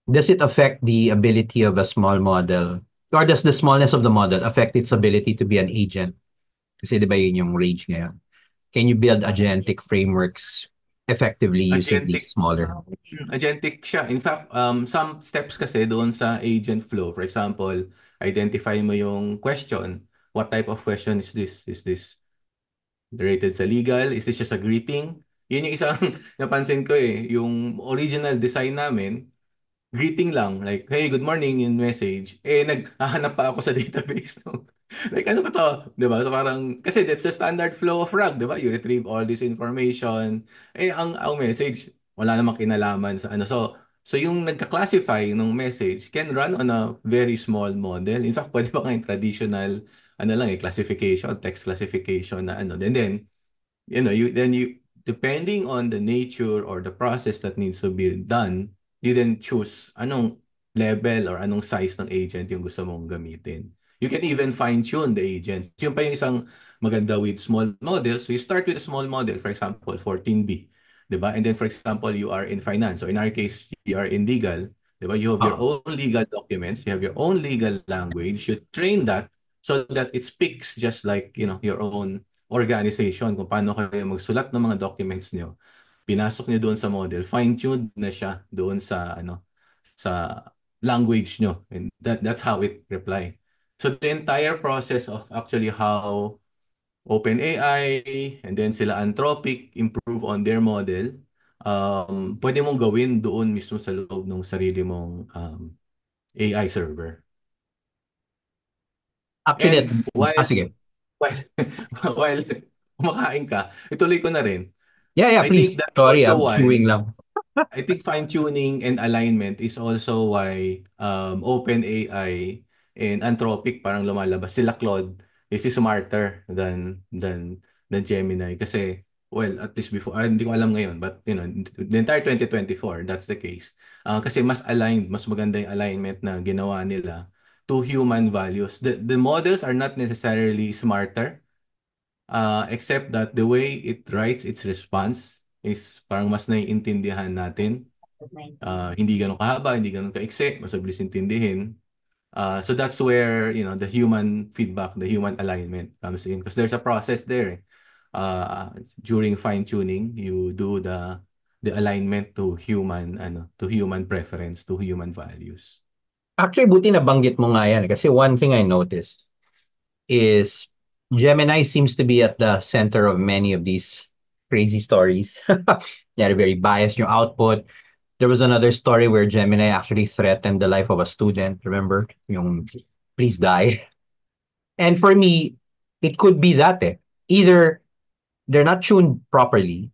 Does it affect the ability of a small model? Or does the smallness of the model affect its ability to be an agent? Kasi di ba yun yung rage ngayon? Can you build agentic frameworks effectively using these Agentic, smaller? agentic siya. In fact, some steps kasi doon sa agent flow. For example, identify mo yung question. What type of question is this? Is this related sa legal? Is this just a greeting? Yun yung isang napansin ko eh. Yung original design namin, greeting lang. Like, hey, good morning in message. Naghahanap pa ako sa database. No? Like, ano ba to? Diba? So parang, kasi that's the standard flow of RAG, diba? You retrieve all this information. Ang message, wala namang kinalaman sa ano. So yung nagka-classify ng message can run on a very small model. In fact, pwede pa nga yung traditional, classification, text classification na ano. Then, depending on the nature or the process that needs to be done, you then choose anong level or anong size ng agent yung gusto mong gamitin. You can even fine-tune the agents. Yung pa yung isang maganda with small models. So you start with a small model, for example, 14B. Diba? And then, for example, you are in finance. So in our case, you are in legal. Diba? You have your Ah. own legal documents. You have your own legal language. You train that so that it speaks just like, your own organization, kung paano kayo magsulat ng mga documents nyo, pinasok nyo doon sa model, fine-tuned na siya doon sa language nyo. And that's how it reply. So the entire process of actually how OpenAI and then sila Anthropic improve on their model, pwede mong gawin doon mismo sa loob ng sarili mong AI server. Actually, And while sige. while while kumakain ka, ituloy ko na rin. Yeah, yeah, I think please. that's Sorry, also I'm why chewing lang. I think fine-tuning and alignment is also why OpenAI and Anthropic parang lumalabas. Sila Claude is smarter than Gemini kasi well, at least before, hindi ko alam ngayon, but you know, the entire 2024, that's the case. Kasi mas aligned, mas maganda yung alignment na ginawa nila to human values. The models are not necessarily smarter, except that the way it writes its response is parang mas naiintindihan natin. Hindi ganun kahaba, hindi ganun kaiksi, mas mabilis intindihin. So that's where, you know, the human feedback, the human alignment comes in because there's a process there. During fine tuning, you do the alignment to human preference, to human values. Actually, buti nabanggit mo nga yan. Kasi one thing I noticed is Gemini seems to be at the center of many of these crazy stories. They're very biased yung output. There was another story where Gemini actually threatened the life of a student. Remember? Yung please die. And for me, it could be that eh. Either they're not tuned properly,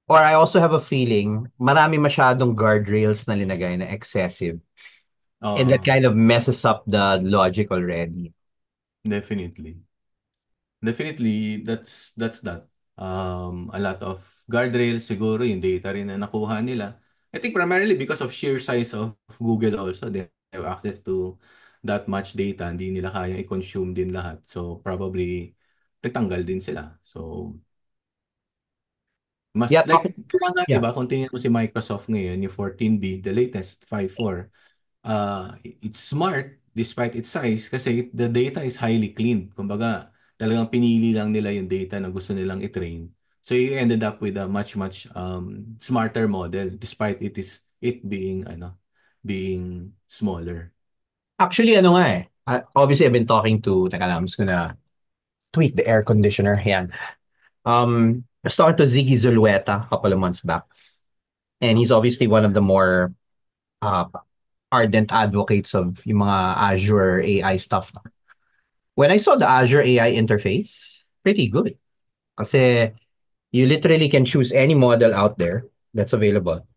or I also have a feeling marami masyadong guardrails na linagay na excessive. And that Oo, kind of messes up the logic already. definitely. Definitely, that's that. A lot of guardrails siguro, yung data rin na nakuha nila. I think primarily because of sheer size of Google also, they have access to that much data. Hindi nila kaya i-consume din lahat. So probably, nagtanggal din sila. So, mas Yeah, like, kaya nga, di yeah. ba, kung tingnan mo si Microsoft ngayon, yung 14B, the latest 5.4, it's smart despite its size kasi the data is highly cleaned. Kumbaga, talagang pinili lang nila yung data na gusto nilang i-train. So you ended up with a much smarter model despite it being smaller. Actually, ano nga eh. Obviously, I've been talking to, teka lang, I'm just gonna tweak the air conditioner. Yan. I was talking to Ziggy Zulueta a couple of months back. And he's obviously one of the more uh, ardent advocates of yung mga Azure AI stuff. When I saw the Azure AI interface, pretty good. Kasi you literally can choose any model out there that's available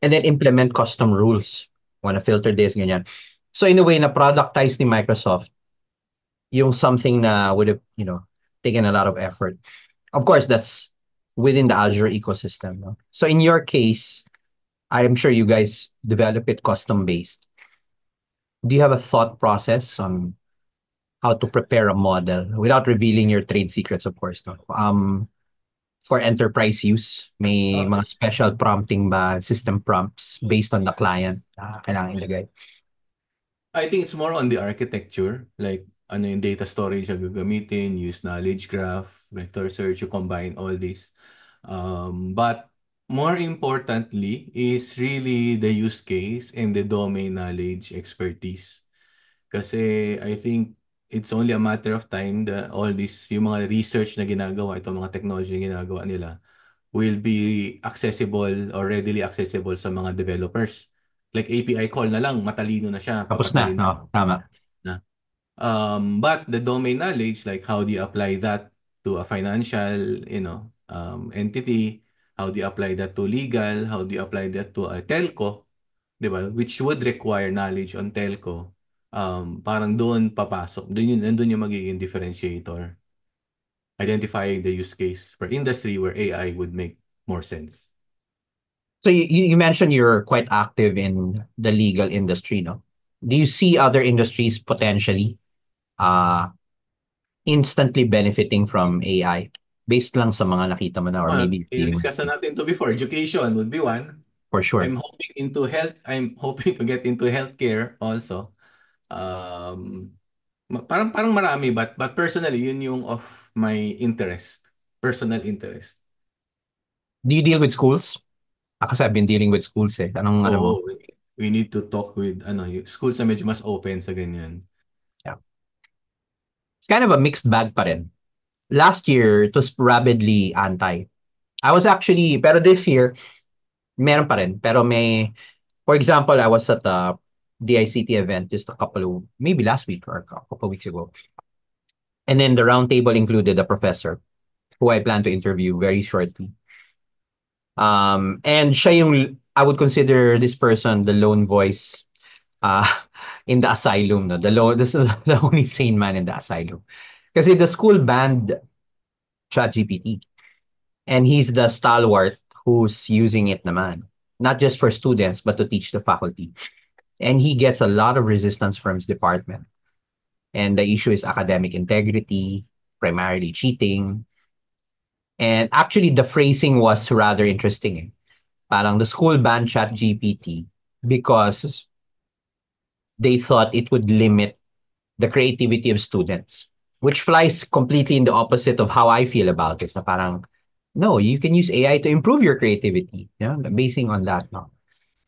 and then implement custom rules. Wanna filter this, ganyan. So in a way, na productize ni Microsoft yung something na would have, taken a lot of effort. Of course, that's within the Azure ecosystem. No? So in your case, I'm sure you guys develop it custom based. Do you have a thought process on how to prepare a model without revealing your trade secrets, of course? No? For enterprise use, may Oh, mga it's special prompting ba, system prompts based on the client na kailangan ilagay? I think it's more on the architecture, like ano yung data storage na gagamitin, use knowledge graph, vector search, you combine all this. But more importantly is really the use case and the domain knowledge expertise. Kasi I think it's only a matter of time that all this, yung mga research na ginagawa, itong mga technology na ginagawa nila, will be accessible or readily accessible sa mga developers. Like API call na lang, matalino na siya, Tapos na, papatalino no? Tama. na. But the domain knowledge, like how do you apply that to a financial, entity? How do you apply that to legal? How do you apply that to a telco? 'Di ba? Which would require knowledge on telco. Parang doon papasok. Nandun yung magiging differentiator. Identifying the use case for industry where AI would make more sense. So you mentioned you're quite active in the legal industry, no? Do you see other industries potentially uh, instantly benefiting from AI based lang sa mga nakita mo na or maybe you're dealing with Discuss na natin to before. Education would be one. for sure. I'm hoping to get into healthcare also. Um, parang marami, but personally, yun yung of my interest. Personal interest. Do you deal with schools? Kasi I've been dealing with schools eh. Anong ano mo? Oo, we need to talk with yung schools na medyo mas open sa ganyan. Yeah. It's kind of a mixed bag pa rin. Last year, it was rabidly anti. I was actually, pero this year, meron pa rin. Pero may, for example, I was at DICT event just a couple of maybe last week or a couple of weeks ago. And then the roundtable included a professor who I plan to interview very shortly. And siya yung, I would consider this person the lone voice uh, in the asylum. No? This is the only sane man in the asylum. Kasi the school banned ChatGPT. And he's the stalwart who's using it naman. Not just for students, but to teach the faculty. And he gets a lot of resistance from his department. And the issue is academic integrity, primarily cheating. And actually, the phrasing was rather interesting. Eh. Parang the school banned ChatGPT because they thought it would limit the creativity of students, which flies completely in the opposite of how I feel about it. Na parang, no, you can use AI to improve your creativity. Yeah, basing on that. No?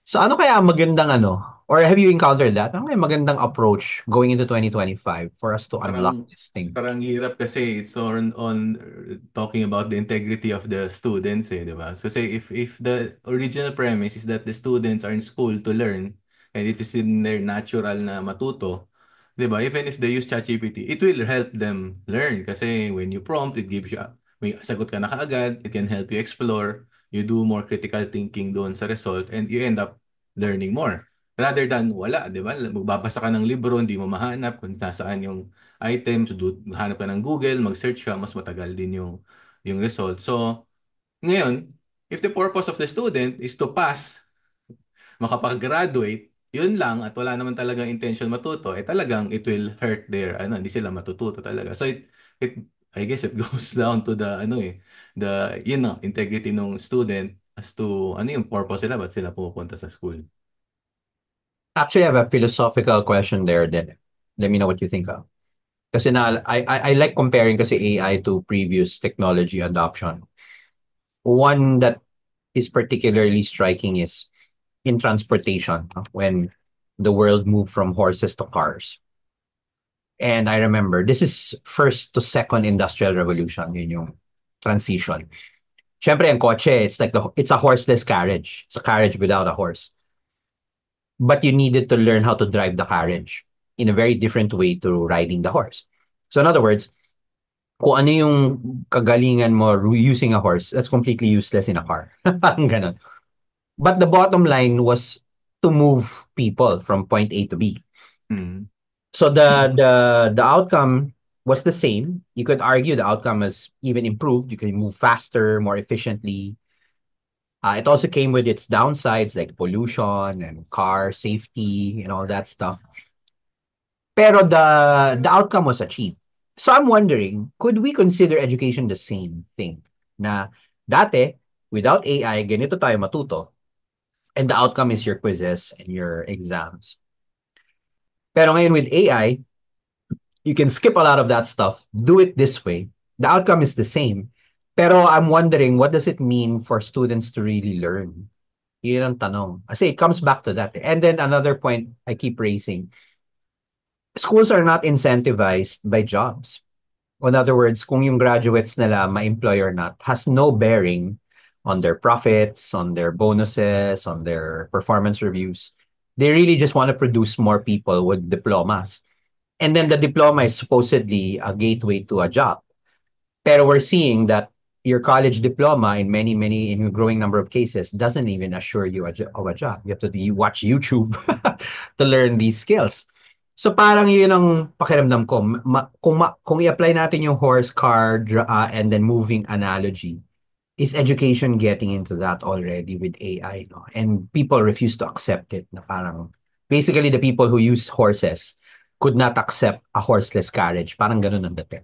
So ano kaya ang magandang ano? Or have you encountered that? Ano kaya magandang approach going into 2025 for us to unlock Parang this thing? parang hirap kasi it's on talking about the integrity of the students eh, di ba? So say if the original premise is that the students are in school to learn and it is in their natural na matuto, di ba? Even if they use ChatGPT, it will help them learn kasi when you prompt, it gives you may sagot ka na kaagad, it can help you explore, you do more critical thinking doon sa result and you end up learning more. Rather than wala, di ba? Magbabasa ka ng libro, hindi mo mahanap kung nasaan yung items, hanap ka ng Google, mag-search ka, mas matagal din yung result. So, ngayon, if the purpose of the student is to pass, makapag-graduate, yun lang at wala naman talagang intention matuto, eh talagang it will hurt their, hindi sila matututo talaga. So, it I guess it goes down to the, yun na, integrity ng student as to ano yung purpose nila, ba't sila pupunta sa school. Actually, I have a philosophical question there then. Let me know what you think of. Kasi I like comparing kasi AI to previous technology adoption. One that is particularly striking is in transportation, no? When the world moved from horses to cars. And I remember this is first to second industrial revolution, yun yung transition. Siyempre, ang kotse, it's a horseless carriage. It's a carriage without a horse. But you needed to learn how to drive the carriage in a very different way to riding the horse. So in other words, kung ano yung kagalingan mo using a horse, that's completely useless in a car. Parang ganun. But the bottom line was to move people from point A to B. Mm. So the outcome was the same. You could argue the outcome has even improved. You can move faster, more efficiently. It also came with its downsides like pollution and car safety and all that stuff. Pero the outcome was achieved. So I'm wondering, could we consider education the same thing? Na dati, without AI, ganito tayo matuto. And the outcome is your quizzes and your exams. Pero ngayon with AI, you can skip a lot of that stuff, do it this way. The outcome is the same. Pero I'm wondering, what does it mean for students to really learn? Yun ang tanong. Kasi it comes back to that. And then another point I keep raising, schools are not incentivized by jobs. In other words, kung yung graduates nila ma-employ or not has no bearing on their profits, on their bonuses, on their performance reviews. They really just want to produce more people with diplomas. And then the diploma is supposedly a gateway to a job. Pero we're seeing that your college diploma in a growing number of cases doesn't even assure you of a job. You have to watch YouTube to learn these skills. So parang yun ang pakiramdam ko. Kung i-apply natin yung horse car and then moving analogy, is education getting into that already with AI? No? And people refuse to accept it. Na parang, basically, the people who use horses could not accept a horseless carriage. Parang ganun ang dating.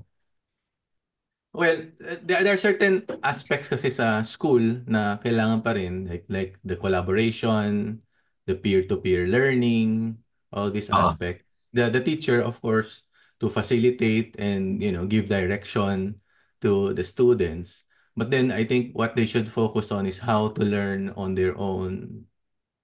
Well, there are certain aspects kasi sa school na kailangan pa rin like the collaboration, the peer-to-peer learning, all these Oo. aspects. The teacher of course to facilitate and give direction to the students. But then I think what they should focus on is how to learn on their own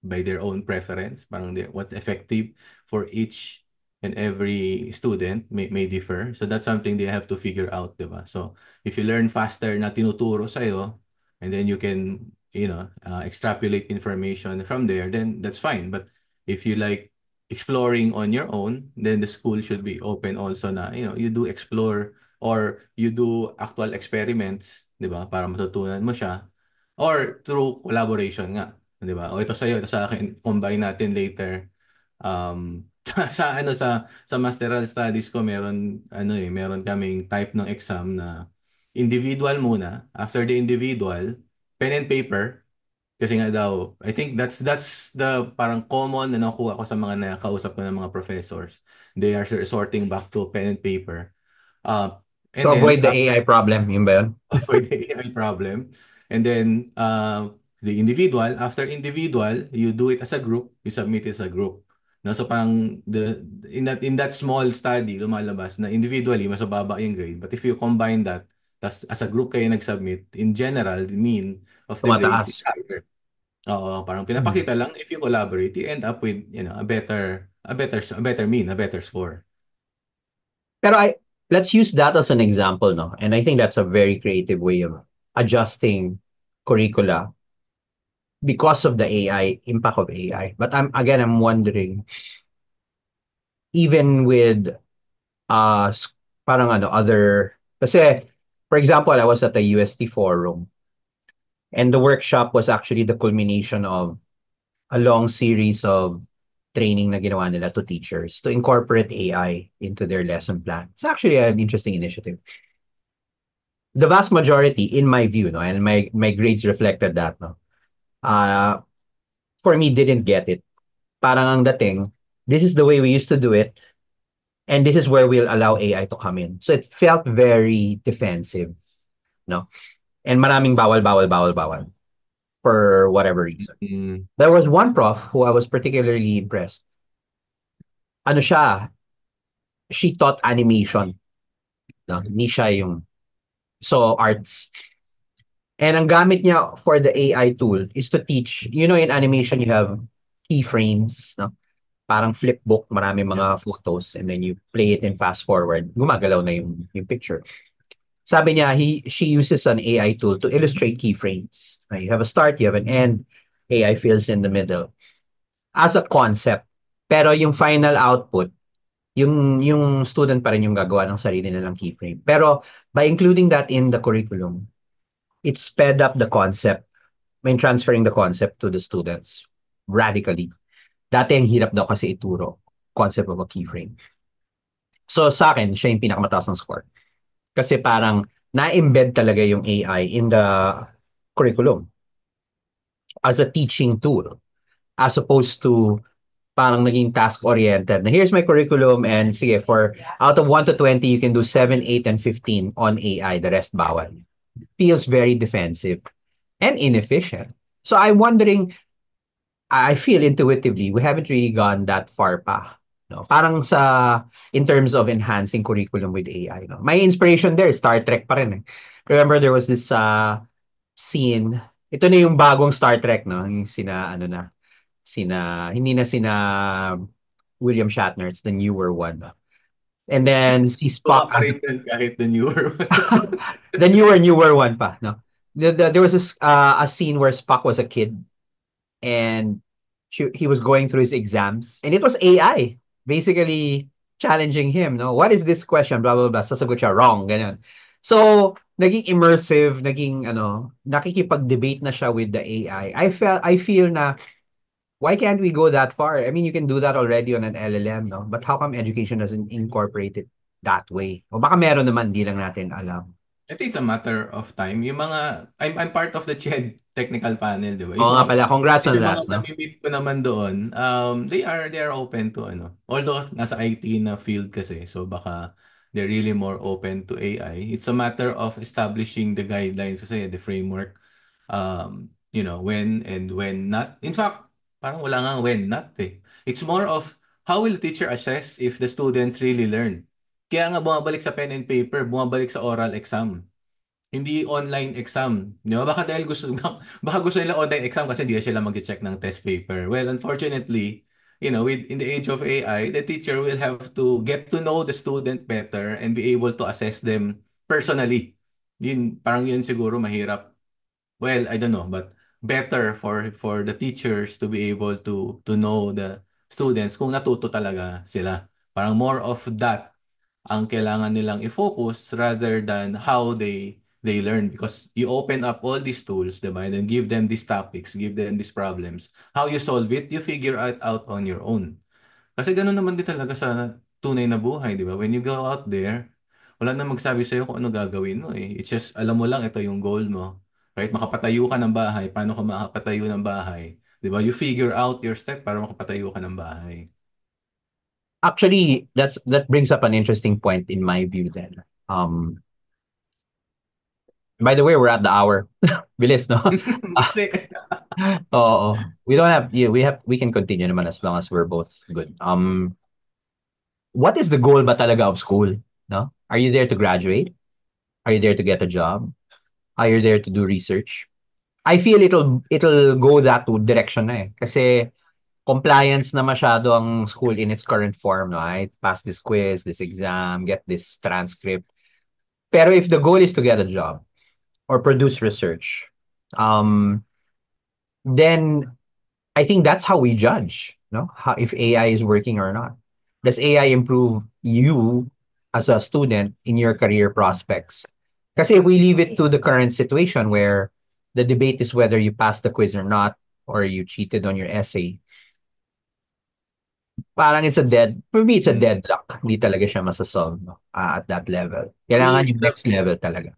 by their own preference. Parang what's effective for each and every student may differ. So that's something they have to figure out, diba? So if you learn faster na tinuturo sa'yo, and then you can, extrapolate information from there, then that's fine. But if you exploring on your own, then the school should be open also na, you do explore or you do actual experiments, 'di ba? Para matutunan mo siya or through collaboration nga, 'di ba? O ito sa ito sa akin, combine natin later. Sa masteral studies ko meron kaming type ng exam na individual muna. After the individual, pen and paper. Kasi nga daw, I think that's the parang common na nakuha ko sa mga nakausap ko ng mga professors. They are resorting back to pen and paper. Uh, and To then avoid the AI problem, yun ba yun? avoid the AI problem. And then the individual, after individual, you do it as a group, you submit it as a group. No, so parang in that small study lumalabas na individually mas mababa yung grade. But if you combine that, tas as a group kayo nag-submit, in general, the mean of the grades is Tumataas. higher. Oo, parang Hmm. pinapakita lang if you collaborate, you end up with, a better score. Pero let's use that as an example, no? And I think that's a very creative way of adjusting curricula because of the AI, impact of AI. But I'm wondering, even with parang other, kasi, for example, I was at the UST forum, and the workshop was actually the culmination of a long series of training na ginawa nila to teachers to incorporate AI into their lesson plan. It's actually an interesting initiative. The vast majority, in my view, no, and my grades reflected that, no, uh, for me, didn't get it. Parang ang dating, this is the way we used to do it, and this is where we'll allow AI to come in. So it felt very defensive, no? And maraming bawal, bawal, bawal, bawal for whatever reason. Mm. There was one prof who I was particularly impressed. Ano siya, she taught animation, no? Ni siya yung, so arts. And ang gamit niya for the AI tool is to teach, in animation you have keyframes, no? Parang flipbook, marami Yeah. mga photos, and then you play it in fast forward, gumagalaw na yung picture. Sabi niya, she uses an AI tool to illustrate keyframes. You have a start, you have an end, AI fills in the middle. As a concept. Pero yung final output, yung student pa rin yung gagawa ng sarili nilang keyframe. Pero by including that in the curriculum, it sped up the concept, transferring the concept to the students radically. Dati ang hirap daw kasi ituro, concept of a keyframe. So sa akin, siya yung pinakamataas ng score. Kasi parang na-embed talaga yung AI in the curriculum as a teaching tool as opposed to parang naging task-oriented. Na here's my curriculum and sige, for out of 1 to 20, you can do 7, 8, and 15 on AI. The rest bawal. Feels very defensive and inefficient. So I'm wondering, I feel intuitively, we haven't really gone that far pa. No? Parang in terms of enhancing curriculum with AI. No? My inspiration there, Star Trek pa rin eh. Remember there was this scene, ito na yung bagong Star Trek, no? Yung hindi na sina William Shatner, it's the newer one. No? And then si Tuwa Spock pa has rin yun kahit the newer one. the newer one pa, no? There was a scene where Spock was a kid and he was going through his exams and it was AI basically challenging him, no? What is this question? Blah, blah, blah. Sasagot siya, wrong, ganyan. So, naging immersive, nakikipag-debate na siya with the AI. I feel na, why can't we go that far? I mean, you can do that already on an LLM, no? But how come education doesn't incorporate it that way? O baka meron naman, di lang natin alam. I think it's a matter of time. I'm part of the CHED technical panel, di ba? Oo nga pala, congrats on Yung that, mga no? nami-meet ko naman doon, they are open to Although nasa IT na field kasi, so baka they're really more open to AI. It's a matter of establishing the guidelines kasi, the framework, when and when not. In fact, parang wala nga when not eh. It's more of how will the teacher assess if the students really learn. Kaya nga bumabalik sa pen and paper, bumabalik sa oral exam. Hindi online exam. Di ba? Baka dahil baka gusto nila online exam kasi hindi na sila mag-check ng test paper. Well, unfortunately, in the age of AI, the teacher will have to get to know the student better and be able to assess them personally. Parang yun siguro mahirap. Well, I don't know, but better for the teachers to be able to know the students kung natuto talaga sila. Parang more of that ang kailangan nilang i-focus rather than how they learn, because you open up all these tools, diba? And then give them these topics, give them these problems. How you solve it, you figure it out on your own. Kasi gano'n naman din talaga sa tunay na buhay, di ba? When you go out there, wala na magsabi sa'yo kung ano gagawin mo eh. It's just, alam mo lang, ito yung goal mo. Right? Makapatayo ka ng bahay. Paano ka makapatayo ng bahay? Di ba? You figure out your step para makapatayo ka ng bahay. Actually, that brings up an interesting point in my view then. By the way, we're at the hour. Bilis, no? Kasi, Oo. We don't have, yeah, we can continue naman as long as we're both good. What is the goal ba talaga of school? No? Are you there to graduate? Are you there to get a job? Are you there to do research? I feel it'll go that direction na eh. Kasi compliance na masyado ang school in its current form, right? Pass this quiz, this exam, get this transcript. Pero if the goal is to get a job or produce research, um, then I think that's how we judge, no? How, if AI is working or not. Does AI improve you as a student in your career prospects? Kasi if we leave it to the current situation where the debate is whether you passed the quiz or not, or you cheated on your essay, parang for me, it's a mm, deadlock. Hindi talaga siya masasolve, no? At that level. for Kailangan me, yung next level talaga.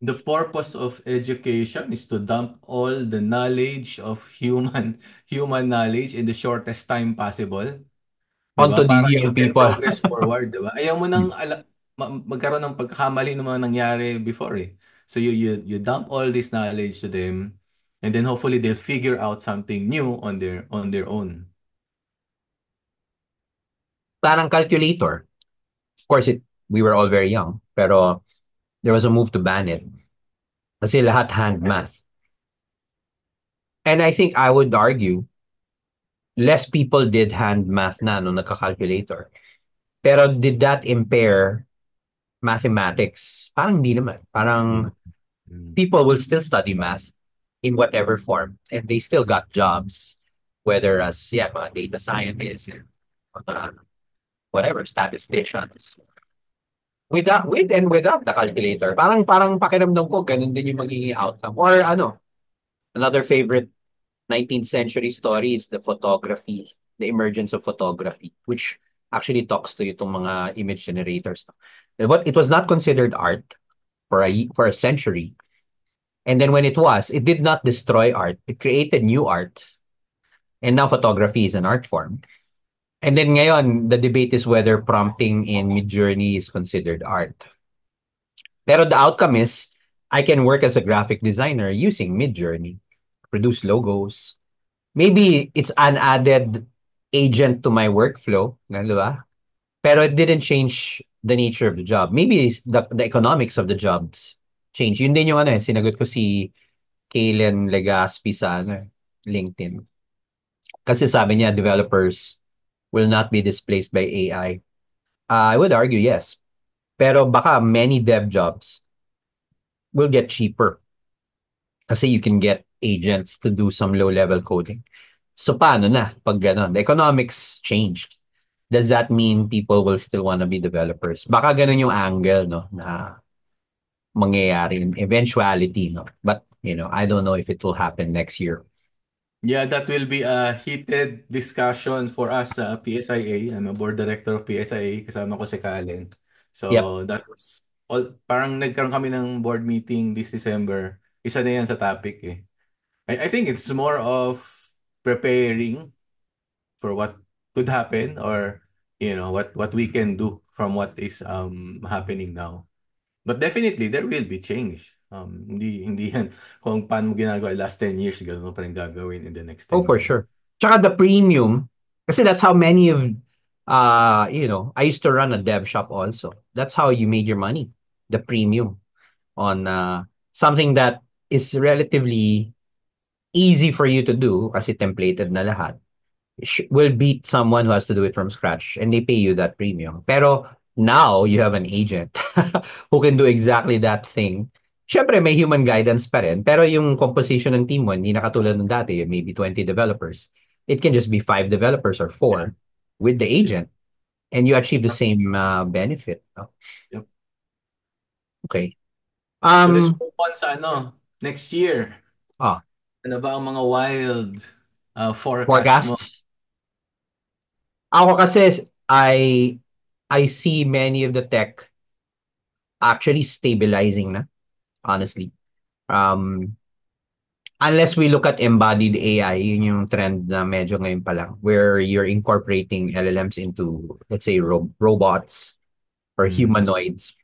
the purpose of education is to dump all the knowledge of human knowledge in the shortest time possible. 'Di ba? Onto the Para you young can people. progress forward, 'di ba? Ayaw mo nang magkaroon ng pagkakamali ng mga nangyari before eh. So you dump all this knowledge to them, and then hopefully they'll figure out something new on their own. Parang calculator. Of course, we were all very young, pero there was a move to ban it. Kasi lahat hand math. And I think I would argue less people did hand math na nung nagka-calculator. Pero did that impair mathematics? Parang hindi naman. Mm. Parang Mm. people will still study math in whatever form. And they still got jobs. Whether as, yeah, mga data scientists, mga whatever, statisticians. With and without the calculator. Parang pakiramdam ko, ganun din yung magiging outcome. Or ano, another favorite 19th century story is the emergence of photography, which actually talks to itong mga image generators. But it was not considered art for a century. And then when it did not destroy art. It created new art. And now photography is an art form. And then ngayon, the debate is whether prompting in Midjourney is considered art. Pero the outcome is, I can work as a graphic designer using Midjourney, produce logos. Maybe it's an added agent to my workflow, di ba? Pero it didn't change the nature of the job. Maybe the economics of the jobs change. Yun din yung ano sinagot ko si Kaylen Legaspi sa LinkedIn. Kasi sabi niya, developers will not be displaced by AI. I would argue yes. Pero baka many dev jobs will get cheaper kasi you can get agents to do some low-level coding. So paano na pag gano'n? The economics changed. Does that mean people will still want to be developers? Baka ganun yung angle, no, na mangyayari in eventuality, no? But, I don't know if it will happen next year. Yeah, that will be a heated discussion for us sa PSIA. I'm a board director of PSIA. Kasama ko si Kalen. Yep. So, that was all, parang nagkaroon kami ng board meeting this December. Isa na yan sa topic eh. I think it's more of preparing for what could happen, or what we can do from what is happening now. But definitely there will be change. Hindi yan kung paano mo ginagawa last 10 years, gano'n mo pa rin gagawin in the next Oh, 10 for years. sure. Tsaka the premium, kasi that's how many of, I used to run a dev shop also. That's how you made your money. The premium on something that is relatively easy for you to do kasi templated na lahat will beat someone who has to do it from scratch and they pay you that premium. Pero now you have an agent who can do exactly that thing. Siyempre, may human guidance pa rin. Pero yung composition ng team mo, hindi na katulad ng dati, maybe 20 developers. It can just be five developers or Yeah, four with the that's it. agent, and you achieve the same benefit. No? Yep. Okay. So let's Um. move on sa next year. Ah, Ano ba ang mga wild forecast mo? forecasts. Ako kasi I see many of the tech actually stabilizing na, honestly. Um, unless we look at embodied AI, yun yung trend na medyo ngayon pa lang, where you're incorporating LLMs into, let's say, robots or Mm. humanoids.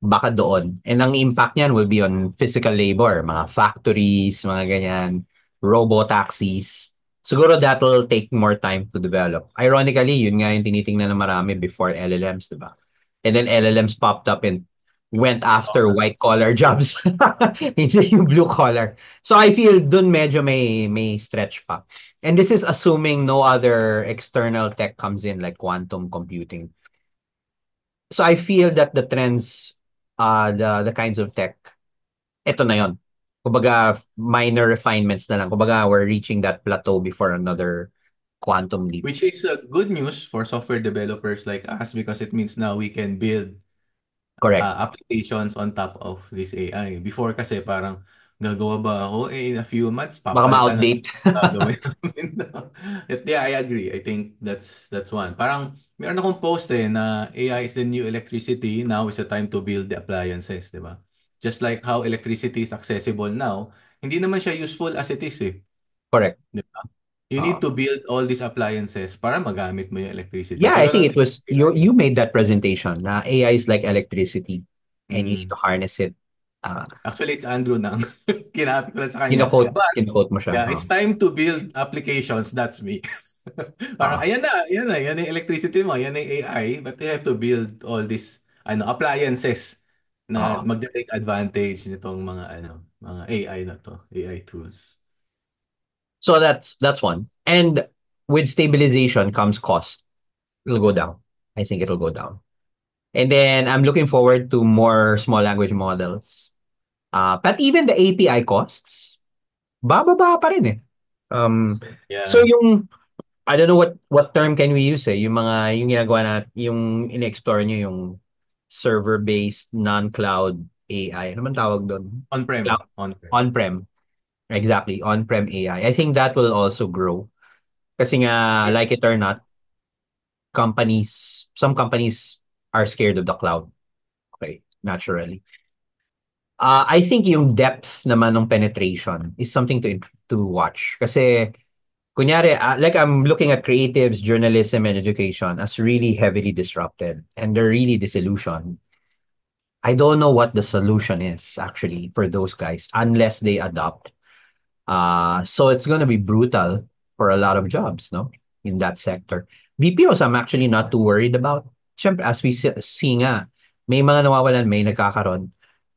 Baka doon. And ang impact niyan will be on physical labor, mga factories, mga ganyan, robo-taxis. Siguro that'll take more time to develop. Ironically, yun nga yung tinitingnan ng marami before LLMs, di ba? And then LLMs popped up and went Oo after nga. white collar jobs. Hindi yung blue collar. So I feel dun medyo may stretch pa. And this is assuming no other external tech comes in like quantum computing. So I feel that the trends, the kinds of tech, eto na yon. Kumbaga, minor refinements na lang. Kumbaga, we're reaching that plateau before another quantum leap. Which is good news for software developers like us because it means now we can build Correct. applications on top of this AI. Before kasi parang gagawa ba ako? In a few months, Baka papalitan na ma-outdate. gagawin namin. Yeah, I agree. I think that's one. Parang meron akong post na AI is the new electricity. Now is the time to build the appliances, di ba? Just like how electricity is accessible now, hindi naman siya useful as it is eh. Correct. Di ba? You need Uh, to build all these appliances para magamit mo yung electricity. yeah, So, I think ganun it din was, AI. you made that presentation na AI is like electricity and you need Mm. to harness it. Uh, Actually, it's Andrew nang kinapit ko lang sa kanya. But, kino-quote mo siya. yeah, it's time to buid applications. That's me. Parang, Uh, yan na yung electricity mo, yan na yung AI. But you have to build all these appliances na uh, mag-take advantage nitong mga AI na to, AI tools. so that's one. And with stabilization comes cost. It'll go down. I think it'll go down. And then I'm looking forward to more small language models. But even the API costs, bababa pa rin eh. Um, so Yeah. yung, I don't know what term can we use eh, yung mga, yung ginagawa na, yung in-explore nyo, yung server-based, non-cloud AI. Ano man tawag doon? On-prem. Cloud, On-prem. on-prem. Exactly, on-prem AI. I think that will also grow. Kasi nga, like it or not, some companies are scared of the cloud. Okay, naturally. I think yung depth naman ng penetration is something to watch. Kasi, kunyari, like I'm looking at creatives, journalism, and education as really heavily disrupted. And they're really disillusioned. I don't know what the solution is actually for those guys unless they adopt. So it's going to be brutal for a lot of jobs, no? In that sector. BPOs, I'm actually not too worried about. Siyempre, as we see nga, may mga nawawalan, may nagkakaroon.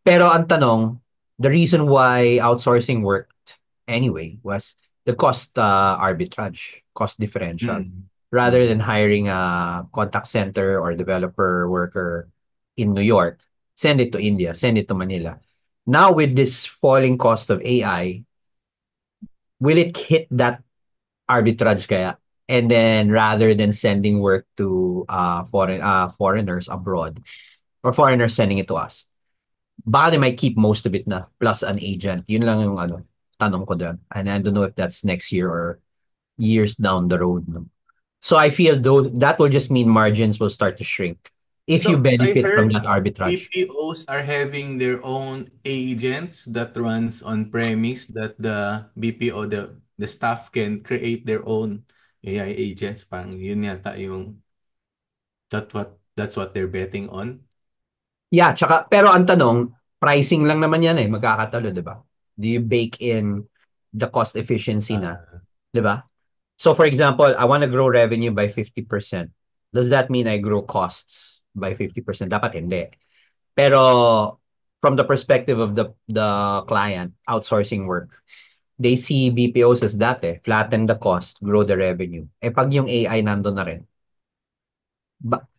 Pero ang tanong, the reason why outsourcing worked anyway was the cost arbitrage, cost differential. Mm. Rather than Mm. hiring a contact center or developer worker in New York, send it to India, send it to Manila. Now with this falling cost of AI, will it hit that arbitrage kaya? And then rather than sending work to foreigners abroad or foreigners sending it to us, baka they might keep most of it na plus an agent. Yun lang yung tanong ko doon. And I don't know if that's next year or years down the road. No? So I feel though that will just mean margins will start to shrink if you So I benefit from heard that arbitrage. BPOs are having their own agents that runs on premise that the BPO, the staff can create their own AI agents. Parang yun yata yung that's what they're betting on. Yeah, tsaka, pero ang tanong, pricing lang naman yan eh, magkakatalo, di ba? Do you bake in the cost efficiency na, Uh, di ba? So for example, I want to grow revenue by 50%. Does that mean I grow costs by 50%? Dapat hindi. Pero from the perspective of the client, outsourcing work, they see BPOs as that eh, flatten the cost, grow the revenue. Eh pag yung AI nandun na rin,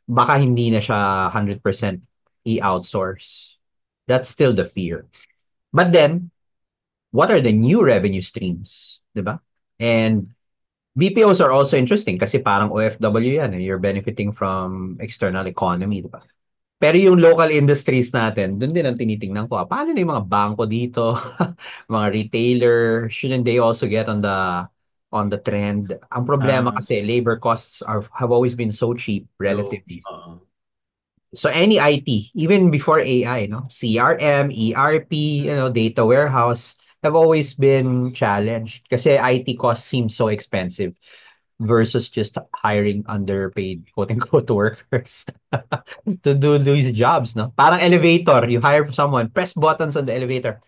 baka hindi na siya 100% i-outsource. That's still the fear. But then, what are the new revenue streams, 'di ba? And BPOs are also interesting kasi parang OFW yan, eh. You're benefiting from external economy, di ba? Pero yung local industries natin, dun din ang tinitingnan ko. Paano na yung mga bangko dito, mga retailer, shouldn't they also get on the trend? Ang problema Ah, kasi labor costs have always been so cheap so, relatively. So any IT, even before AI, no, CRM, ERP, data warehouse have always been challenged kasi IT costs seem so expensive versus just hiring underpaid quote unquote workers to do these jobs, no? Parang elevator, you hire someone, press buttons on the elevator.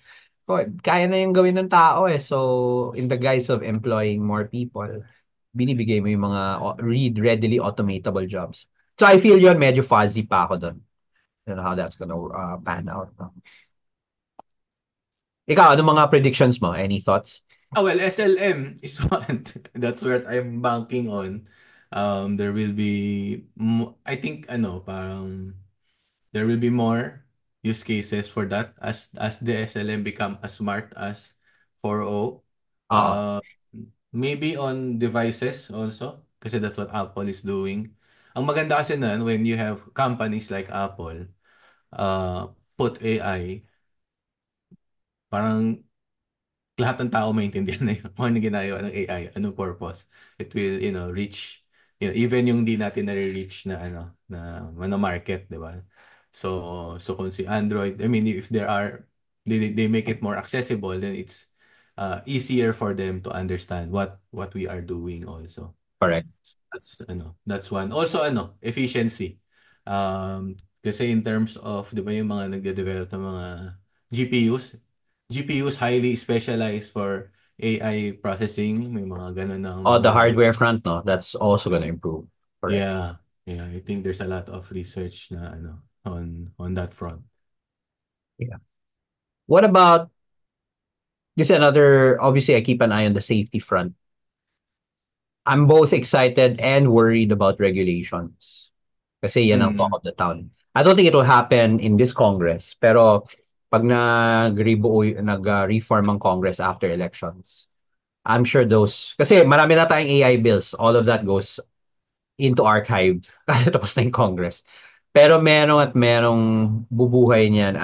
Oh, kaya na yung gawin ng tao eh. So, in the guise of employing more people, binibigay mo yung mga readily automatable jobs. So, I feel yun, medyo fuzzy pa ako doon. I don't know how that's gonna pan out. No? Ikaw, ano mga predictions mo? Any thoughts? well, SLM is one. That's what I'm banking on. There will be, I think, parang there will be more use cases for that as the SLM become as smart as 4.0. Oo. Uh, Maybe on devices also, kasi that's what Apple is doing. Ang maganda kasi nun, when you have companies like Apple, put AI, parang lahat ng tao maintindihan na yung kung ano ginagawa ng AI, anong purpose. It will, reach, even yung di natin nare-reach na, na market, di ba? So kung si Android, I mean, if there are, they make it more accessible, then it's easier for them to understand what we are doing also. Correct. That's one. Also efficiency. Kasi in terms of 'di ba yung mga nagde-develop ng mga GPUs, GPUs highly specialized for AI processing, may mga ganun ng Oh, mga the hardware front, no? That's also gonna improve. Correct. yeah. Yeah, I think there's a lot of research na on that front. Yeah. What about, just another, obviously, I keep an eye on the safety front. I'm both excited and worried about regulations. Kasi yan ang talk Mm, of the town. I don't think it will happen in this Congress, pero pag nag-reform ang Congress after elections, I'm sure kasi marami na tayong AI bills. All of that goes into archive kasi tapos na yung Congress. Pero merong bubuhay niyan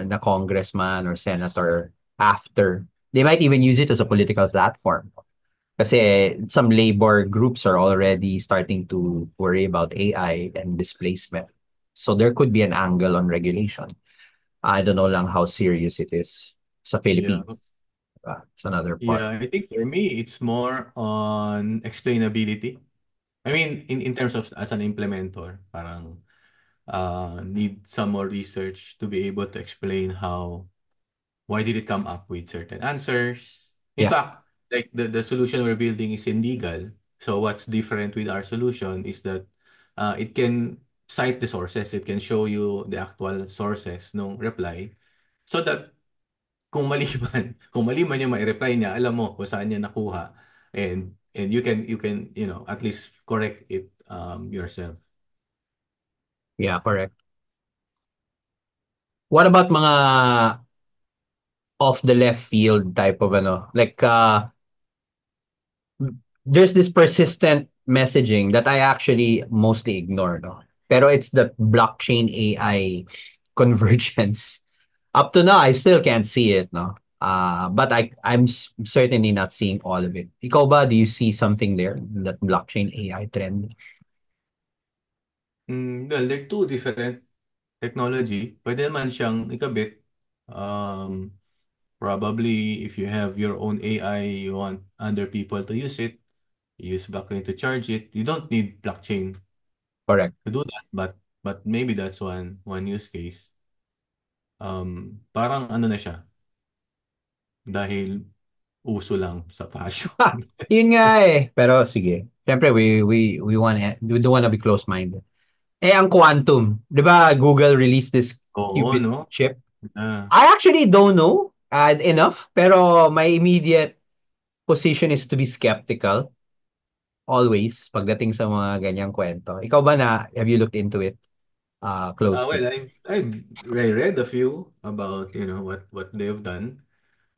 na congressman or senator after. They might even use it as a political platform. Kasi some labor groups are already starting to worry about AI and displacement. So there could be an angle on regulation. I don't know lang how serious it is sa yeah. Philippines. It's another part. Yeah, I think for me it's more on explainability. I mean, in terms of as an implementer, parang need some more research to be able to explain why did it come up with certain answers. In Yeah, fact, like the solution we're building is in legal. So what's different with our solution is that it can cite the sources. It can show you the actual sources ng reply so that kung mali man, kung mali man yung mai-reply niya, alam mo kung saan niya nakuha and you can at least correct it yourself. yeah, correct. What about mga off the left field type of like there's this persistent messaging that I actually mostly ignore, no? Pero it's the blockchain AI convergence. Up to now, I still can't see it, no? But I'm certainly not seeing all of it. Ikaw ba, do you see something there, that blockchain AI trend? Well, they're two different technology. Pwede naman siyang ikabit. Um, Probably if you have your own AI, you want other people to use it, use blockchain to charge it. You don't need blockchain Correct. to do that, but maybe that's one use case. Parang ano na siya, dahil uso lang sa fashion. Ha! Yun nga eh. Pero sige. Siyempre, we don't wanna be close-minded. Eh, ang quantum. Di ba Google released this Oo, qubit no? chip? Ah, I actually don't know enough, pero my immediate position is to be skeptical always pagdating sa mga ganyang kwento. Ikaw ba have you looked into it well, closely? I read a few about what they've done.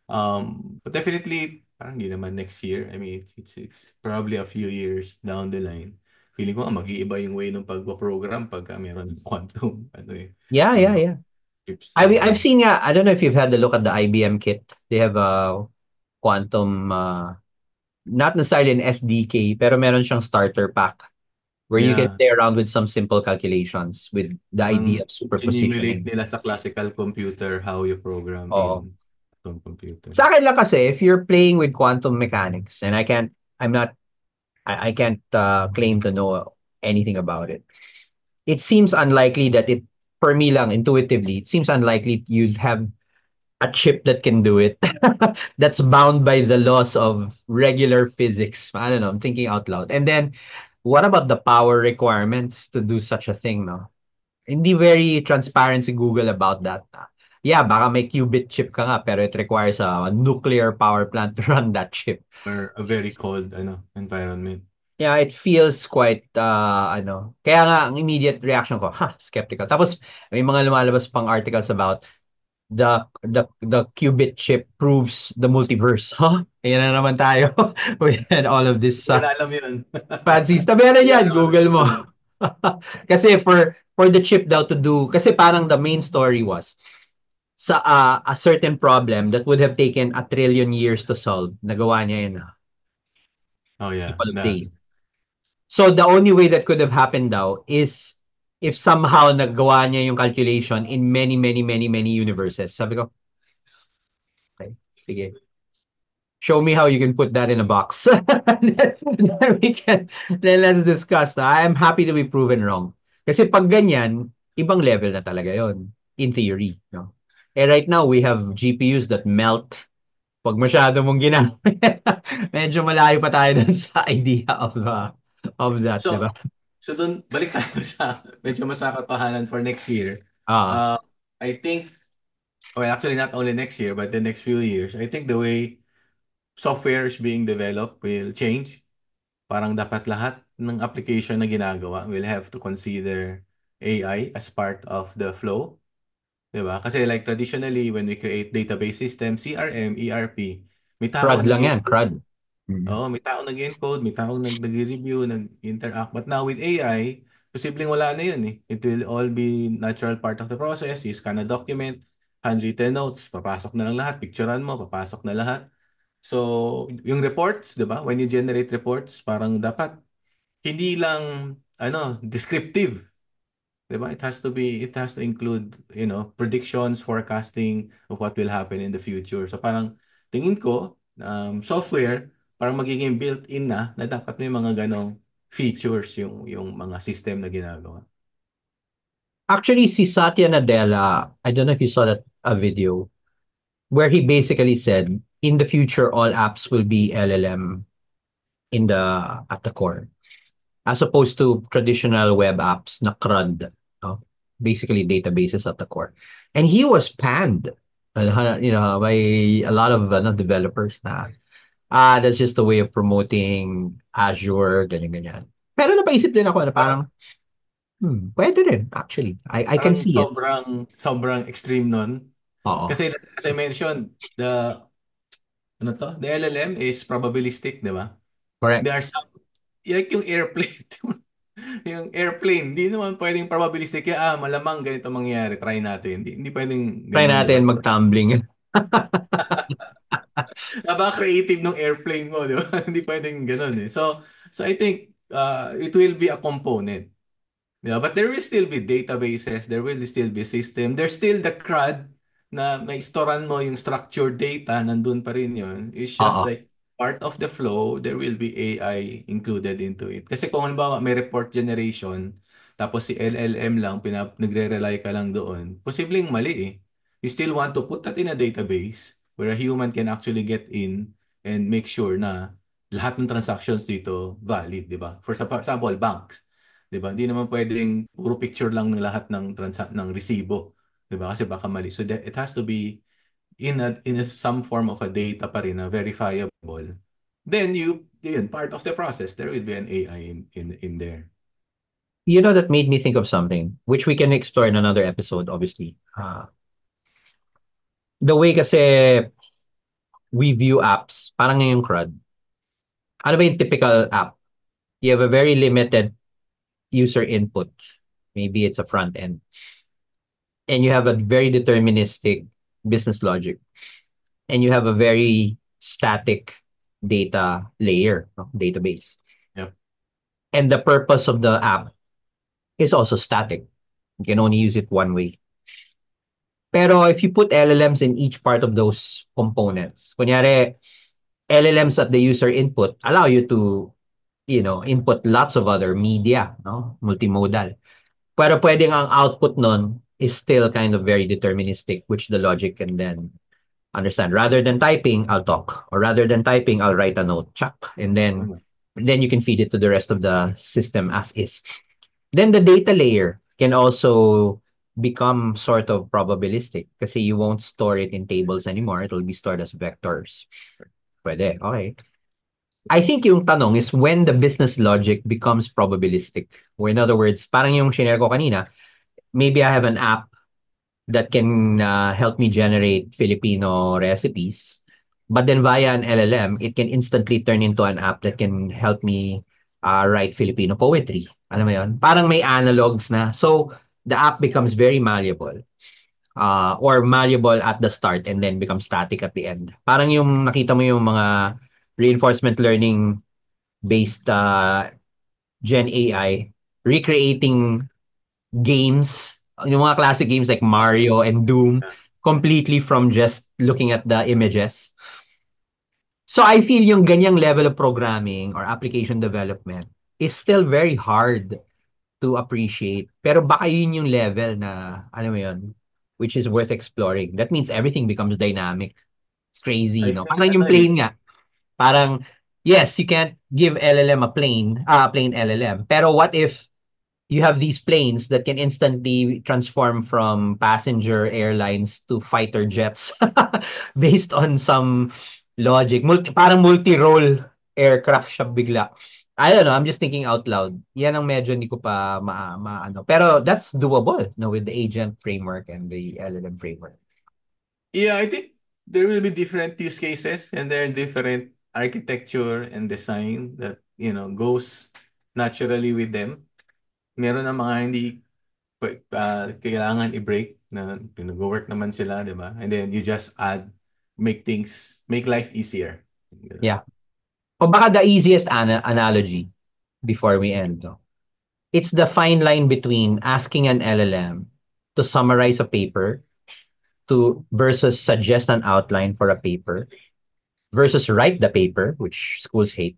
But definitely. parang hindi naman next year. I mean, it's probably a few years down the line. Feeling ko mag-iiba yung way ng pagpa-program pagka meron ng quantum, ano eh, Yeah, yeah, mga yeah. chips. I've seen, yeah, I don't know if you've had a look at the IBM kit. They have a quantum, not necessarily an SDK, pero meron siyang starter pack where you can Yeah, play around with some simple calculations with the idea ang of simulate superpositioning. nila sa classical computer how you program Oo. in quantum computer. Sa akin lang kasi, if you're playing with quantum mechanics, and I'm not, I can't claim to know anything about it. It seems unlikely that for me lang, intuitively, it seems unlikely you'd have a chip that can do it. That's bound by the laws of regular physics. I don't know, I'm thinking out loud. And then, what about the power requirements to do such a thing, no? Hindi very transparent si Google about that. Yeah, baka may qubit chip ka nga, pero it requires a nuclear power plant to run that chip. Or a very cold environment. Yeah, it feels quite, kaya nga, ang immediate reaction ko, skeptical. Tapos, may mga lumalabas pang articles about the qubit chip proves the multiverse. Huh? Ayan na naman tayo. We had all of this Hindi ko na alam yun. fancy stuff. Pero Wala yan, naman Google mo. doon. Kasi for the chip daw to do, kasi parang the main story was, sa a certain problem that would have taken a trillion years to solve, nagawa niya in a Oh yeah, couple of days. So the only way that could have happened daw is if somehow nagawa niya yung calculation in many, many, many, many universes. Sabi ko, okay, sige. Show me how you can put that in a box. then we can, then let's discuss. I'm happy to be proven wrong. Kasi pag ganyan, ibang level na talaga yon in theory. No? Eh right now, we have GPUs that melt pag masyado mong ginamit. Medyo malayo pa tayo dun sa idea of that, di So, ba? so dun, balik tayo sa medyo mas nakatotohanan for next year. Ah, Uh, I think, well, actually not only next year, but the next few years, I think the way software is being developed will change. Parang dapat lahat ng application na ginagawa will have to consider AI as part of the flow. Diba? Kasi like traditionally, when we create database system, CRM, ERP, may tao crud nag lang yan, crud. Mm. Oo, may tao nag-encode, may tao nag-review, nag-interact. But now with AI, posibleng wala na yun eh. It will all be natural part of the process. You scan a document, handwritten notes, papasok na lang lahat, picturean mo, papasok na lahat. So, yung reports, di ba? When you generate reports, parang dapat hindi lang descriptive. 'Di ba? It has to include, predictions, forecasting of what will happen in the future. So parang tingin ko, software parang magiging built-in na dapat may mga ganong features yung mga system na ginagawa. Actually, si Satya Nadella, I don't know if you saw that a video where he basically said, in the future, all apps will be LLM at the core, as opposed to traditional web apps na CRUD, no? Basically databases at the core. And he was panned, by a lot of developers na, that's just a way of promoting Azure, ganyan, ganyan. Pero napaisip din ako na Parang parang, pwede rin, actually. I can parang see it. sobrang sobrang extreme nun. Oo, Kasi as I mentioned, the LLM is probabilistic, 'di ba? correct. There are some like yung airplane. Yung airplane, di naman pwedeng probabilistic. Kaya, malamang ganito mangyayari. Try natin. Hindi pwedeng Try ganun, di ba? natin mag-tumbling. Napaka-creative ng airplane mo, di ba? Hindi pwedeng ganun eh. So I think it will be a component. Yeah, but there will still be databases, there will still be system. There's still the CRUD na may storan mo yung structured data, nandun pa rin yun. It's just Oo. like part of the flow, there will be AI included into it. Kasi kung halimbawa may report generation, tapos si LLM lang, nagre-rely ka lang doon, posibleng mali eh. You still want to put that in a database where a human can actually get in and make sure na lahat ng transactions dito valid, di ba? For example, banks. 'Di ba? Hindi naman pwedeng puro picture lang ng lahat ng resibo, 'di ba? Kasi baka mali. So it has to be some form of a data pa rin na verifiable. Then yun, part of the process, there will be an AI in there. You know, that made me think of something, which we can explore in another episode, obviously. The way kasi we view apps, parang ngayong CRUD, ano ba yung typical app? You have a very limited user input. Maybe it's a front end. And you have a very deterministic business logic. And you have a very static data layer, no, database. Yep. And the purpose of the app is also static. You can only use it one way. Pero if you put LLMs in each part of those components, kunyari, LLMs at the user input allow you to, input lots of other media, no? Multimodal. Pero pwedeng ang output nun is still kind of very deterministic, which the logic can then understand. Rather than typing, I'll talk. Or rather than typing, I'll write a note, chuck. And then you can feed it to the rest of the system as is. Then the data layer can also become sort of probabilistic kasi you won't store it in tables anymore. It will be stored as vectors. Pwede. Okay. I think yung tanong is when the business logic becomes probabilistic. Or in other words, parang yung shinare ko kanina, maybe I have an app that can help me generate Filipino recipes. But then via an LLM, it can instantly turn into an app that can help me write Filipino poetry. Alam mo yun? Parang may analogs na. So, the app becomes very malleable. Or malleable at the start and then becomes static at the end. Parang yung nakita mo yung mga reinforcement learning based Gen AI recreating games, yung mga classic games like Mario and Doom, Yeah. completely from just looking at the images. So I feel yung ganyang level of programming or application development is still very hard to appreciate. Pero baka yun yung level na, alam mo yun, which is worth exploring. That means everything becomes dynamic. It's crazy, Ay, no? Parang ano yung eh. plane nga. Parang, yes, you can't give LLM a plane, plain LLM. Pero what if you have these planes that can instantly transform from passenger airlines to fighter jets based on some logic. Parang multi-role aircraft siya bigla. I don't know, I'm just thinking out loud. Yan ang medyo hindi ko pa ano. Pero that's doable, no, with the agent framework and the LLM framework. Yeah, I think there will be different use cases and there are different architecture and design that, goes naturally with them. Meron na mga hindi kailangan i-break na nag-work naman sila, di ba? And then you just make life easier. Yeah. O baka the easiest analogy before we end, no? It's the fine line between asking an LLM to summarize a paper to versus suggest an outline for a paper versus write the paper, which schools hate,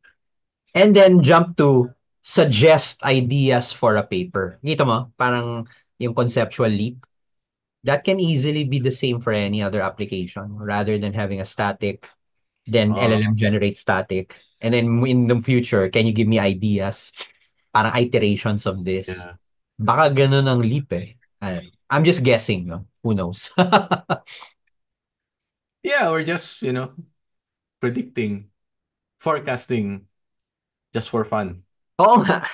and then jump to suggest ideas for a paper. Kita mo, parang yung conceptual leap. That can easily be the same for any other application rather than having a static, then LLM Oh, generate static. And then in the future, can you give me ideas? Parang iterations of this. yeah. Baka ganun ang leap eh. I'm just guessing, no? Who knows? Yeah, we're just, predicting, forecasting just for fun. Oo nga.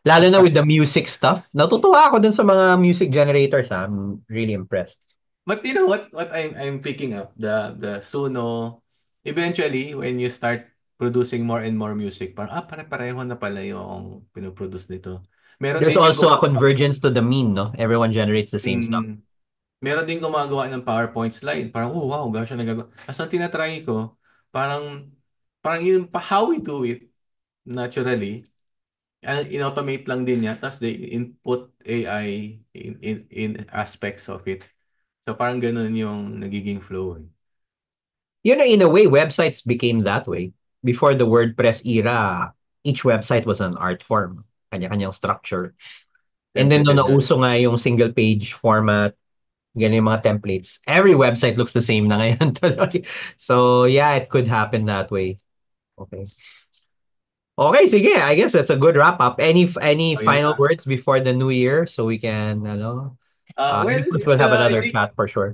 Lalo na with the music stuff. Natutuwa ako dun sa mga music generators. I'm really impressed. But you know what I'm picking up the Suno eventually when you start producing more and more music parang pare-pareho na pala yung pinoproduce nito. Meron There's din yung also a gumagawa convergence to the mean, no? Everyone generates the same stuff. mm, meron din gumagawa ng PowerPoint slide. Parang oh wow, gosh, siya nagagawa. As ang tinatry ko, parang parang yun pa how we do it naturally. In-automate lang din niya tapos they input AI in aspects of it. So parang ganun yung nagiging flow. You know, in a way, websites became that way. Before the WordPress era, each website was an art form. Kanya-kanyang structure. And then nung Templated na. nauso nga yung single page format, ganun yung mga templates, every website looks the same na ngayon tuloy. So yeah, it could happen that way. Okay. Okay, sige. I guess that's a good wrap up. Any Oh, final yeah. words before the new year so we can, I Well, suppose we'll it's have I another think chat for sure.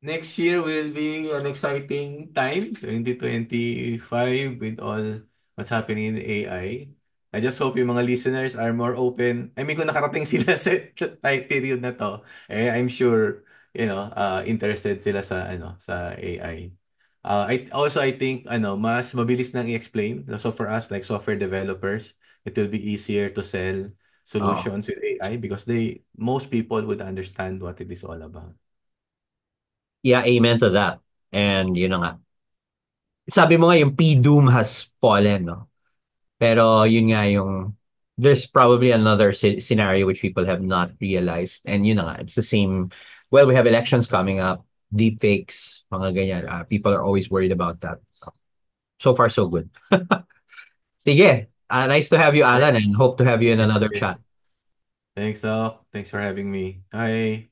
next year will be an exciting time, 2025 with all what's happening in AI. I just hope yung mga listeners are more open. I mean, kung nakarating sila sa time period na to, I'm sure, interested sila sa sa AI. I think mas mabilis nang i-explain. So for us like software developers, it will be easier to sell Oh, solutions with AI because most people would understand what it is all about. yeah, amen to that. And yun na nga. Sabi mo nga yung P-Doom has fallen, no? Pero yun nga yung there's probably another scenario which people have not realized. And yun na nga, it's the same. Well, we have elections coming up, deepfakes, mga ganyan. People are always worried about that. So far, so good. Sige. Nice to have you, Okay. Alan, and hope to have you in Nice to another meet chat. you. Thanks, Doc. Thanks for having me. Bye.